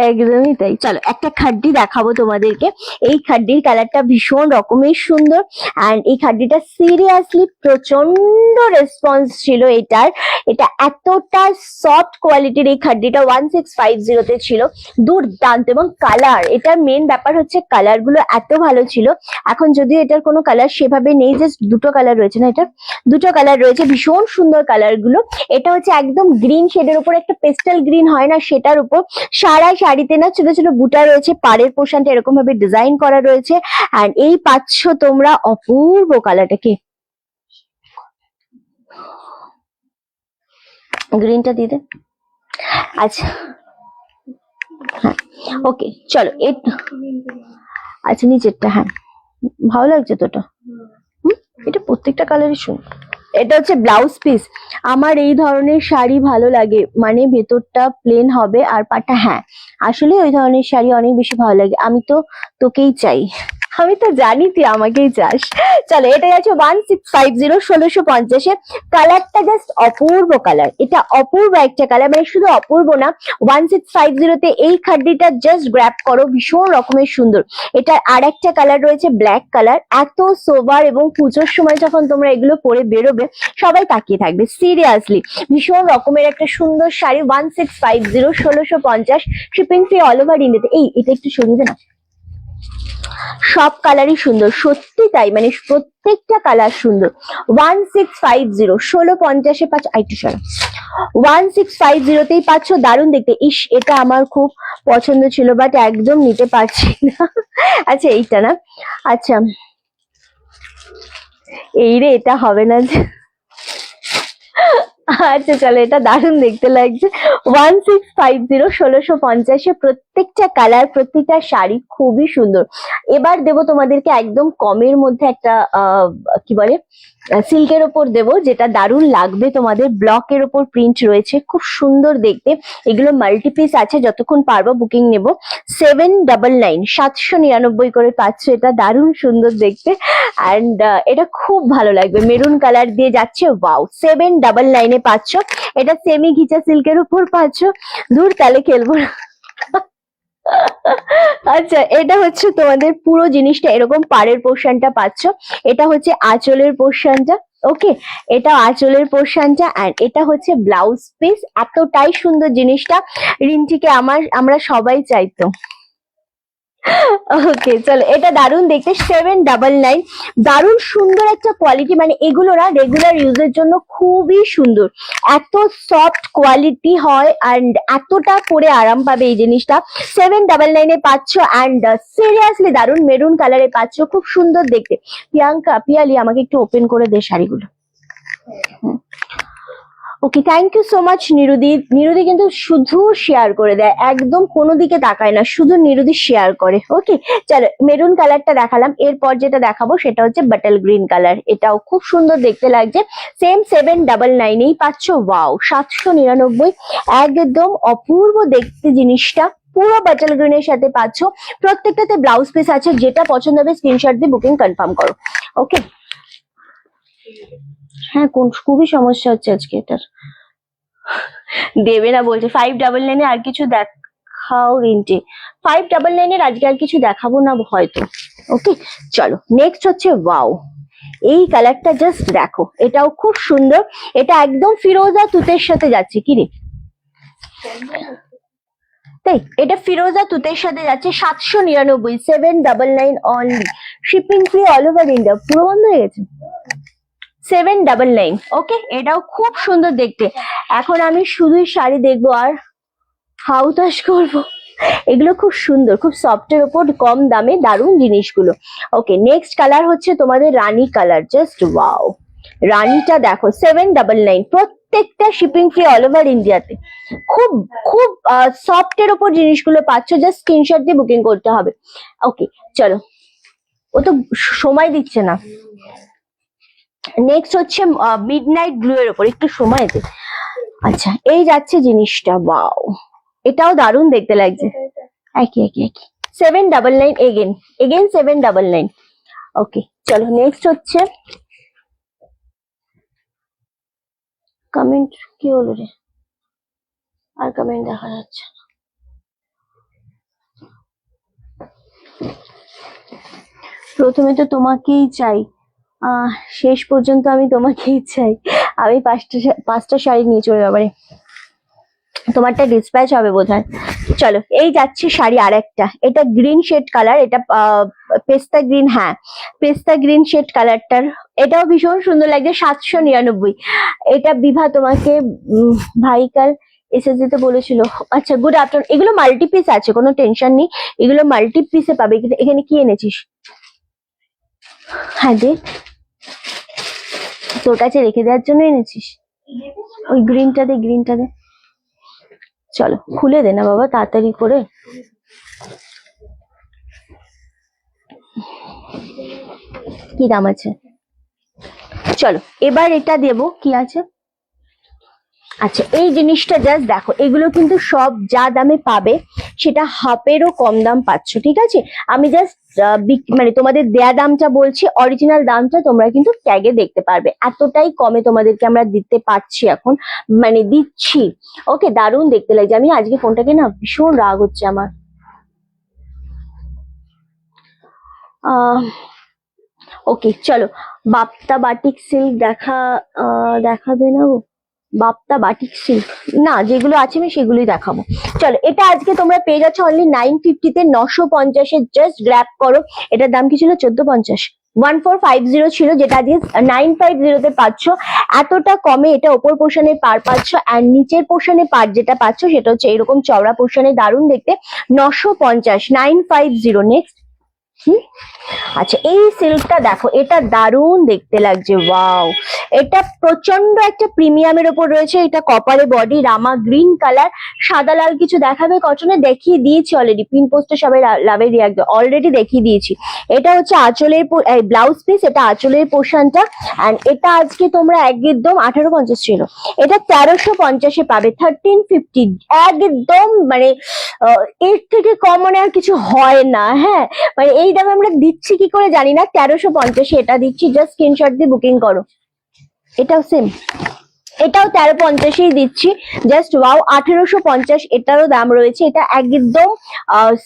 Speaker 1: একদমই তাই। চলো একটা খাড্ডি দেখাবো তোমাদেরকে। এই খাড্ডির কালারটা ভীষণ রকমের সুন্দর, অ্যান্ড এই খাড্ডিটা সিরিয়াসলি প্রচন্ড রেসপন্স ছিল এটার। এটা এতটা সফট কোয়ালিটির এই খাড্ডিটা 1650 তে ছিল, দুর্দান্ত। এবং কালার, এটার মেন ব্যাপার হচ্ছে কালার গুলো এত ভালো ছিল। এখন যদিও এটার কোনো কালার সেভাবে নেই, জাস্ট দুটো কালার রয়েছে, না এটা দুটো কালার রয়েছে, ভীষণ সুন্দর কালার গুলো। এটা হচ্ছে একদম গ্রিন শেডের উপর, একটা পেস্টাল গ্রিন হয় না সেটার উপর সারা শাড়িতে না ছোট ছোট বুটা রয়েছে, পাড়ের পোর্শনটা এরকম ভাবে ডিজাইন করা রয়েছে, এন্ড এই পাচ্ছ তোমরা অপূর্ব কালারটাকে। গ্রিনটা দিয়ে দে। আচ্ছা, হ্যাঁ, ওকে, চলো আচ্ছা নিচেরটা, হ্যাঁ ভালো লাগছে তো ওটা। এটা প্রত্যেকটা কালারই সুন্দর। এটা হচ্ছে ব্লাউজ পিস। আমার এই ধরনের শাড়ি ভালো লাগে, মানে ভেতরটা প্লেন হবে আর পাটা, হ্যাঁ আসলে ওই ধরনের শাড়ি অনেক বেশি ভালো লাগে। আমি তো তোকেই চাই, আমি তো জানি তুই আমাকেই চাস। চলো এটা আছে 1650, 1650-এ। কালারটা জাস্ট অপূর্ব কালার, এটা অপূর্ব একটা কালার, মানে শুধু অপূর্ব না, 1650-তে এই খাড্ডিটা জাস্ট গ্র্যাব করো, ভীষণ রকমের সুন্দর। এটার আর একটা কালার রয়েছে ব্ল্যাক কালার, এত সোবার, এবং পুজোর সময় যখন তোমরা এগুলো পরে বেরোবে সবাই তাকিয়ে থাকবে, সিরিয়াসলি ভীষণ রকমের একটা সুন্দর sari. 1650, 1650, shipping free all over ইন্ডিয়াতে। এই এটা একটু সরিয়ে দে না, সব কালারই সুন্দর, সত্যি তাই, মানে প্রত্যেকটা কালার সুন্দর। 1650, 1650-এ পাচ্ছ, আইটু সরা, 1650-তেই পাচ্ছ, দারুণ দেখতে। ইস, এটা আমার খুব পছন্দ ছিল, বাট একদম নিতে পারছি না। আচ্ছা এইটা না, আচ্ছা এই রে, এটা হবে না যে। আচ্ছা চলো, এটা দারুণ দেখতে লাগছে। 1650, 1650-এ প্রত্যেকটা কালার, প্রত্যেকটা শাড়ি খুবই সুন্দর। এবার দেব তোমাদেরকে একদম কমের মধ্যে একটা কি বলে, সিল্কের ওপর দেব, যেটা দারুণ লাগবে তোমাদের। ব্লকের ওপর প্রিন্ট রয়েছে, খুব সুন্দর দেখতে। এগুলো মাল্টি পিস আছে, যতক্ষণ পারবো বুকিং নেব। 799, 799 করে পাচ্ছ, এটা দারুণ সুন্দর দেখতে, অ্যান্ড এটা খুব ভালো লাগবে, মেরুন কালার দিয়ে যাচ্ছে। ওয়াও, 799-এ পাচ্ছ। এটা সেমি ঘিচা সিল্কের উপর পাচ্ছ। দূর তালে খেলবো না। আচ্ছা, এটা হচ্ছে তোমাদের পুরো জিনিসটা এরকম পাড়ের পোর্শনটা পাচ্ছ, এটা হচ্ছে আঁচলের পোর্শনটা, ওকে, এটা আঁচলের পোর্শনটা, এন্ড এটা হচ্ছে ব্লাউজ পিস। এতটাই সুন্দর জিনিসটা, রিন্টিকে আমরা সবাই চাইতো। ওকে চলো, এটা দারুণ দেখতে, 799, দারুণ সুন্দর একটা কোয়ালিটি, মানে এগুলো না রেগুলার ইউজের জন্য খুবই সুন্দর, এত সফট কোয়ালিটি হয়, অ্যান্ড এতটা পরে আরাম পাবে এই জিনিসটা। 799-এ পাচ্ছ, অ্যান্ড সিরিয়াসলি দারুণ মেরুন কালারে পাচ্ছ, খুব সুন্দর দেখতে। প্রিয়াঙ্কা, পিয়ালি আমাকে একটু ওপেন করে দে শাড়িগুলো। ওকে, থ্যাংক ইউ সো মাচ নিরুদি। নিরুদি কিন্তু শুধু শেয়ার করে দেয়, একদম কোনো দিকে তাকায় না, শুধু নিরুদি শেয়ার করে। ওকে চলো, মেরুন কালারটা দেখালাম, এরপর যেটা দেখাবো সেটা হচ্ছে বাটল গ্রিন কালার। এটাও খুব সুন্দর দেখতে লাগছে, সেম 799-এই পাচ্ছ। ওয়াও, 799, একদম অপূর্ব দেখতে জিনিসটা, পুরো বাটল গ্রিনের সাথে পাচ্ছ। প্রত্যেকটাতে ব্লাউজ পিস আছে, যেটা পছন্দ হবে স্ক্রিনশট দিয়ে বুকিং কনফার্ম করো। ওকে, হ্যাঁ খুবই সমস্যা হচ্ছে আজকে এটার। দেবে না বলছে। 599-এ আর কিছু দেখাও রিন্টি, 599-এর আজকে আর কিছু দেখাবো না হয়তো। ওকে চলো, নেক্সট হচ্ছে ওয়াও, এই কালারটা জাস্ট দেখো, এটাও খুব সুন্দর। এটা একদম ফিরোজা তুতের সাথে যাচ্ছে, কি রে তাই, এটা ফিরোজা তুতের সাথে যাচ্ছে 799, 799 only, shipping free all over India. পুরো বন্ধ হয়ে গেছে, 799। ওকে, এটাও খুব সুন্দর দেখতে। এখন আমি শুধুই শাড়ি দেখবো আর হাউতাস করবো। এগুলো খুব সুন্দর, খুব সফটের ওপর, কম দামে দারুণ জিনিসগুলো। ওকে, নেক্সট কালার হচ্ছে তোমাদের রানী কালার, জাস্ট ওয়াও। রানীটা দেখো 799, প্রত্যেকটা শিপিং ফ্রি অল ওভার ইন্ডিয়াতে। খুব খুব সফটের ওপর জিনিসগুলো পাচ্ছ, জাস্ট স্ক্রিনশট দিয়ে বুকিং করতে হবে। ওকে চলো, ও তো সময় দিচ্ছে না। নেক্সট হচ্ছে মিডনাইট ব্লু এর ওপর, একটু সময় দে। আচ্ছা, এই যাচ্ছে জিনিসটা, ওয়াও, এটাও দারুণ দেখতে লাগছে। একই একই একই, 799 এগেন, এগেন 799। ওকে চলো, নেক্সট হচ্ছে কমেন্ট, কি হলো রে, আর কমেন্ট দেখা যাচ্ছে না। প্রথমে তো তোমাকেই চাই, শেষ পর্যন্ত আমি তোমাকেই চাই। আমি পাঁচটা শাড়ি নিয়ে চলে যাবো, তোমারটা ডিসপ্যাচ হবে বোধহয়। চলো, এই যাচ্ছে শাড়ি আর একটা, এটা গ্রিন শেড কালার, এটা পেস্তা গ্রিন, হ্যাঁ পেস্তা গ্রিন শেড কালারটার, এটাও ভীষণ সুন্দর লাগছে, 799। এটা বিভা তোমাকে ভাই কাল এসে যেতে বলেছিল। আচ্ছা, গুড আফটারনুন। এগুলো মাল্টি পিস আছে, কোনো টেনশন নেই, এগুলো মাল্টি পিসে পাবে। এখানে কি এনেছিস? হ্যাঁ দে, তোর কাছে রেখে দেওয়ার জন্য এনেছিস? ওই গ্রিনটা দে, গ্রিনটা দে। চলো খুলে দে না বাবা, তাড়াতাড়ি করে। কি দাম আছে? চলো এবার এটা দেবো, কি আছে। আচ্ছা, এই জিনিসটা জাস্ট দেখো, এগুলো কিন্তু সব যা দামে পাবে সেটা হাফেরও কম দাম পাচ্ছ, ঠিক আছে? আমি জাস্ট মানে তোমাদের দেয়া দামটা বলছি, অরিজিনাল দামটা তোমরা কিন্তু ট্যাগে দেখতে পারবে। এতটাই কমে তোমাদেরকে আমরা দিতে পারছি এখন, মানে দিচ্ছি। ওকে, দারুণ দেখতে লাগছে। আমি আজকে ফোনটাকে না ভীষণ রাগ হচ্ছে আমার। ওকে চলো, বাপ্তা বাটিক সিল্ক দেখাবে না ও? বাপ্তা বাটিক সিল্ক না, যেগুলো আছে আমি সেগুলোই দেখাবো। চলো, এটা আজকে তোমরা পেয়ে যাচ্ছ অনলি 950 তে, 950 জাস্ট গ্র্যাব করো। এটার দাম কি ছিল? 1450, 1450 ছিল, যেটা আজকে 950 তে পাচ্ছ। এতটা কমে এটা ওপর পোর্শনে পার পাচ্ছ, আর নিচের পোর্শনে পার যেটা পাচ্ছ সেটা হচ্ছে এরকম চওড়া পোর্শনে, দারুণ দেখতে, 950, 950। নেক্সট, আচ্ছা, এই সিল্কটা দেখো, এটা দারুণ দেখতে লাগছে, ওয়াও। এটা প্রচন্ড একটা প্রিমিয়ামের ওপর রয়েছে, এটা কপারে বডি, রামা গ্রিন কালার, সাদা লাল কিছু দেখাবে কটনে, দেখিয়ে দিয়েছি অলরেডি, পিন পোস্টে সবাই লাভের রিয়াক্ট অলরেডি দেখিয়ে দিয়েছি। এটা হচ্ছে আঁচলের ব্লাউজ পিস, এটা আঁচলের পোর্শনটা। এন্ড এটা আজকে তোমরা একদম 1850 ছিল, এটা 1350-এ পাবে, 1350, একদম মানে এর থেকে কম মনে আর কিছু হয় না। হ্যাঁ, মানে এই দামে আমরা দিচ্ছি কি করে জানি না, 1350-এ এটা দিচ্ছি, জাস্ট স্ক্রিনশট দিয়ে বুকিং করো। এটাও সেম, এটাও 1350-এই দিচ্ছি, জাস্ট ওয়াও। 1850 এটারও দাম রয়েছে। এটা একদম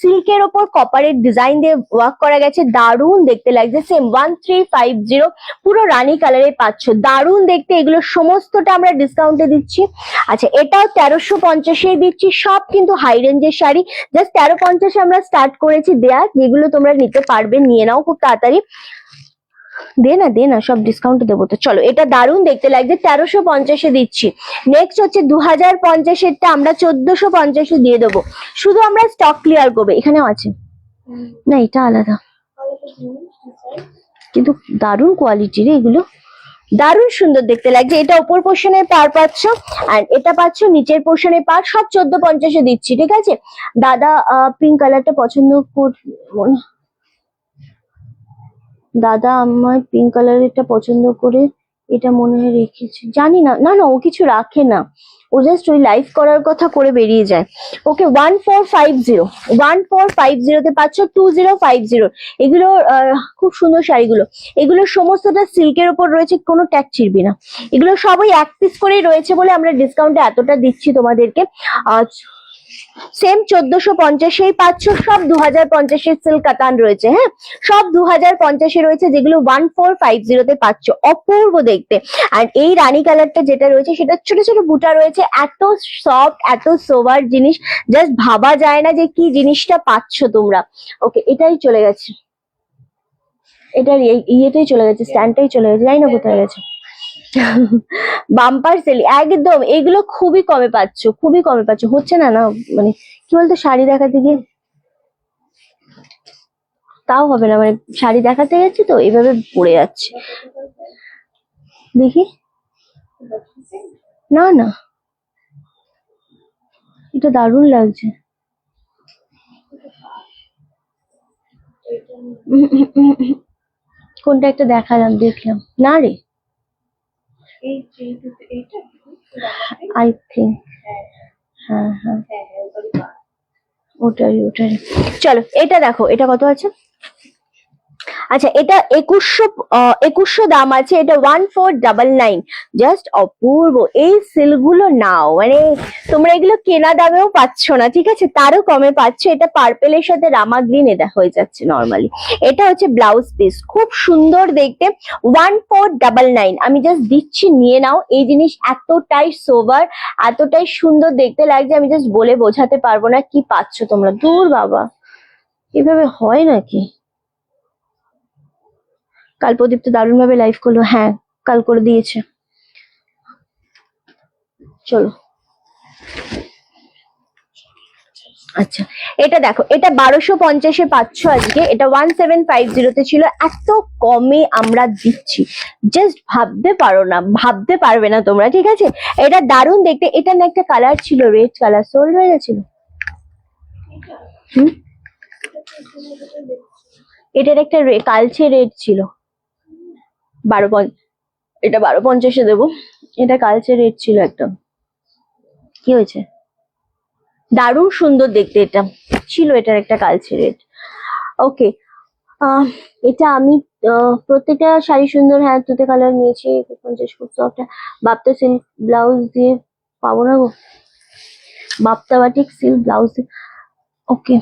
Speaker 1: সিল্কের ওপর কপারের ডিজাইন দিয়ে ওয়ার্ক করা গেছে, দারুণ দেখতে লাগছে, সেম 1350, পুরো রানী কালারে পাচ্ছ, দারুণ দেখতে। এগুলো সমস্তটা আমরা ডিসকাউন্টে দিচ্ছি। আচ্ছা, এটাও 1350-এই দিচ্ছি, সব কিন্তু হাই রেঞ্জের শাড়ি, জাস্ট 1350-এ আমরা স্টার্ট করেছি দেয়া। যেগুলো তোমরা নিতে পারবে নিয়ে নাও খুব তাড়াতাড়ি, দে না সব ডিসকাউন্ট দেবো তো। চলো, এটা দারুণ দেখতে লাগছে, 1350-এ দিচ্ছি। নেক্সট হচ্ছে 2050-এরটা আমরা 1450-এ দিয়ে দেবো, শুধু আমরা স্টক ক্লিয়ার করবো। এখানেও আছে না, এটা আলাদা, কিন্তু দারুণ কোয়ালিটি রে, এগুলো দারুণ সুন্দর দেখতে লাগছে। এটা উপর পোর্শনে পার পাচ্ছ, আর এটা পাচ্ছ নিচের পোর্শনে পার, সব 1450-এ দিচ্ছি, ঠিক আছে? দাদা পিঙ্ক কালারটা পছন্দ দাদা আমার পিঙ্ক কালারেরটা পছন্দ করে এটা মনে হয় রেখেছে, জানি না। না ও কিছু রাখে না, ও জাস্ট ওই লাইভ করার কথা করে বেরিয়ে যায়। ওকে, 1450 তে পাচ্ছ 2050। এগুলো খুব সুন্দর শাড়িগুলো, এগুলো সমস্তটা সিল্কের ওপর রয়েছে, কোনো ট্যাগ ছিড়বি না। এগুলো সবই এক পিস করেই রয়েছে বলে আমরা ডিসকাউন্টে এতটা দিচ্ছি তোমাদেরকে। সেম 1450 পাচ্ছ, সব 2050 সিল্ক কাতান রয়েছে। হ্যাঁ, সব 2050 রয়েছে, যেগুলো 1450 পাচ্ছ। অপূর্ব দেখতে। আর এই রানী কালারটা যেটা রয়েছে সেটা ছোট ছোট বুটা রয়েছে, এত সফট, এত সোবার জিনিস, জাস্ট ভাবা যায় না যে কি জিনিসটা পাচ্ছ তোমরা। ওকে, এটাই চলে গেছে, এটার ইয়েটাই চলে গেছে, স্ট্যান্ডটাই চলে গেছে, জানি না কোথায় গেছে। বাম্পার সেল একদম, এগুলো খুবই কমে পাচ্ছ, খুবই কমে পাচ্ছ। হচ্ছে না না মানে কি বলতো, শাড়ি দেখাতে গিয়ে তাও হবে না, মানে শাড়ি দেখাতে গেছি তো এভাবে পড়ে যাচ্ছে। দেখি, না না, এটা দারুণ লাগছে। কোনটা একটা দেখালাম, দেখলাম না রে,
Speaker 2: এই যে এইটা
Speaker 1: আই থিঙ্ক, হ্যাঁ হ্যাঁ, ওটাই ওটাই। চলো এটা দেখো, এটা কত আছে? আচ্ছা, এটা 2100 দাম আছে, এটা 1499। জাস্ট অপূর্ব। এই সিল্ক গুলো নাও, মানে তোমরা এগুলো কেনা দামেও পাচ্ছ না, ঠিক আছে, তারও কমে পাচ্ছ। এটা পার্পেলের সাথে রামা গ্রিন এটা হয়ে যাচ্ছে নর্মালি। এটা হচ্ছে ব্লাউজ পিস, খুব সুন্দর দেখতে, 1499। আমি জাস্ট দিচ্ছি, নিয়ে নাও। এই জিনিস এতটাই সোবার, এতটাই সুন্দর দেখতে লাগছে, আমি জাস্ট বলে বোঝাতে পারবো না কি পাচ্ছ তোমরা। দূর বাবা, এভাবে হয় নাকি? কাল প্রদীপ তো দারুণ ভাবে লাইভ করলো, হ্যাঁ কাল করে দিয়েছে। চলো, আচ্ছা এটা দেখো, এটা 1250 পাচ্ছ আজকে, এটা 1750 ছিল, এত কমে আমরা দিচ্ছি, জাস্ট ভাবতে পারো না, ভাবতে পারবে না তোমরা, ঠিক আছে। এটা দারুণ দেখতে। এটা না একটা কালার ছিল, রেড কালার, সোল্ড হয়ে গেছিল। হুম, এটার একটা কালচে রেড ছিল, 1250, এটা 1250 দেবো। এটা কালচে রেড ছিল একদম, কি হয়েছে, দারুণ সুন্দর দেখতে এটা ছিল, এটার একটা কালচে রেড। ওকে, এটা আমি প্রত্যেকটা শাড়ি সুন্দর, হ্যাঁ তুতে কালার নিয়েছি, 50 খুব সফট। বাপ্তা সিল্ক ব্লাউজ দিয়ে পাবো না গো, বাপ্তা বাটিক সিল্ক ব্লাউজ। ওকে,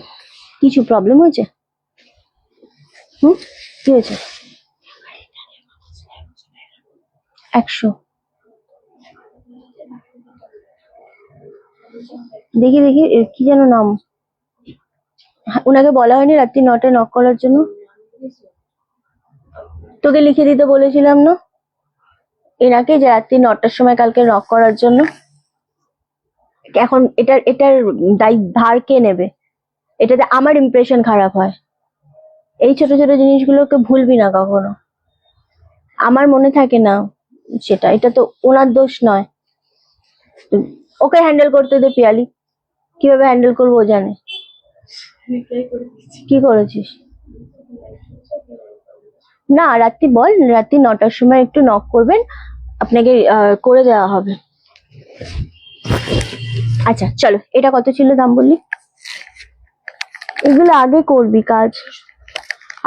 Speaker 1: কিছু প্রবলেম হয়েছে? হুম, কি হয়েছে? 100, দেখি দেখি, কি যেন নাম, ওনাকে বলা হয়নি রাত্রি 9টায় নক করার জন্য? তোকে লিখে দিতে বলেছিলাম না এনাকে, যে রাত্রি 9টার সময় কালকে নক করার জন্য। এখন এটার ধার কে নেবে? এটাতে আমার ইমপ্রেশন খারাপ হয়। এই ছোট ছোট জিনিসগুলোকে ভুলবি না কখনো, আমার মনে থাকে না সেটা, এটা তো ওনার দোষ নয়। ওকে হ্যান্ডেল করতে দে পিয়ালি, কিভাবে হ্যান্ডেল করবো ও জানে। কি করেছিস? না, রাত্রি বল, রাত্রি 9টার সময় একটু নক করবেন, আপনাকে করে দেওয়া হবে। আচ্ছা চলো, এটা কত ছিল দাম বললি? এগুলো আগে করবি কাজ।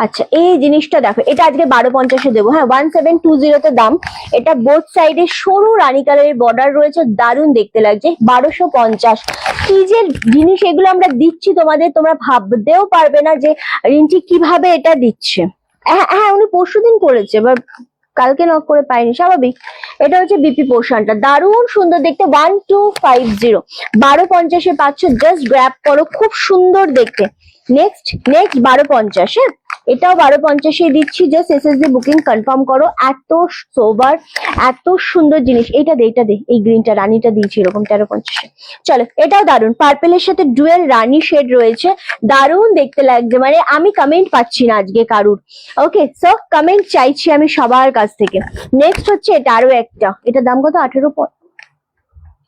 Speaker 1: আচ্ছা, এই জিনিসটা দেখো, এটা আজকে 1250 দেবো, হ্যাঁ 1720 দাম। এটা বোথ সাইডে সরু রানী কালারের বর্ডার রয়েছে, দারুণ দেখতে লাগছে, 1250। কি যে জিনিস এগুলো আমরা দিচ্ছি তোমাদের, তোমরা ভাবতেও পারবে না যে রিন্টি কিভাবে এটা দিচ্ছে। হ্যাঁ হ্যাঁ, উনি পরশুদিন করেছে, এবার কালকে নক করে পাইনি, স্বাভাবিক। এটা হচ্ছে বিপি পোর্শনটা, দারুণ সুন্দর দেখতে, 1250, 1250 পাচ্ছ, জাস্ট গ্র্যাব করো, খুব সুন্দর দেখতে। নেক্সট 1250, হ্যাঁ এটাও 1250 দিচ্ছি, জাস্ট এসএসডি বুকিং কনফার্ম করো। এত সোবার, এত সুন্দর জিনিস। এইটা দে, এই গ্রিনটা রানীটা দিয়েছি এরকম 1350। চলো, এটাও দারুণ, পার্পেলের সাথে ডুয়েল রানী শেড রয়েছে, দারুণ দেখতে লাগছে, মানে আমি কমেন্ট পাচ্ছি না আজকে কারুর। ওকে, সো কমেন্ট চাইছি আমি সবার কাছ থেকে। নেক্সট হচ্ছে এটা, আরো একটা, এটার দাম কত?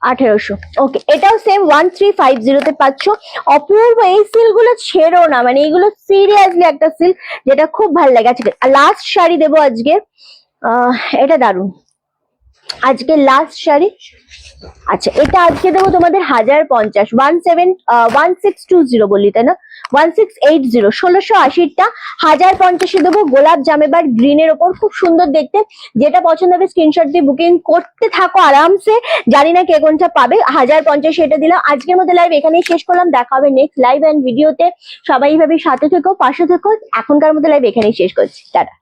Speaker 1: 1800। ওকে, এটাও সেম 1350 পাচ্ছ। অপূর্ব, এই সিল্ক গুলো ছেড়ো না, মানে এইগুলো সিরিয়াসলি একটা সিল্ক যেটা খুব ভালো লাগে। আজকে লাস্ট শাড়ি দেবো আজকে, এটা দারুণ, আজকে লাস্ট শাড়ি। আচ্ছা, এটা আজকে দেবো তোমাদের 1050, 1620 বললি তাই না, 1680, 1680টা 1050 দেবো। গোলাপ জামেবার গ্রিনের ওপর, খুব সুন্দর দেখতে। যেটা পছন্দ হবে স্ক্রিনশট দিয়ে বুকিং করতে থাকো আরামসে। জানি না কে কোনটা পাবে। 1050 এটা দিলাম। আজকের মতো লাইভ এখানেই শেষ করলাম, দেখা হবে নেক্সট লাইভ এন্ড ভিডিওতে। সবাই এইভাবে সাথে থেকো, পাশে থেকো। এখনকার মতো লাইভ এখানেই শেষ করছি, টাটা।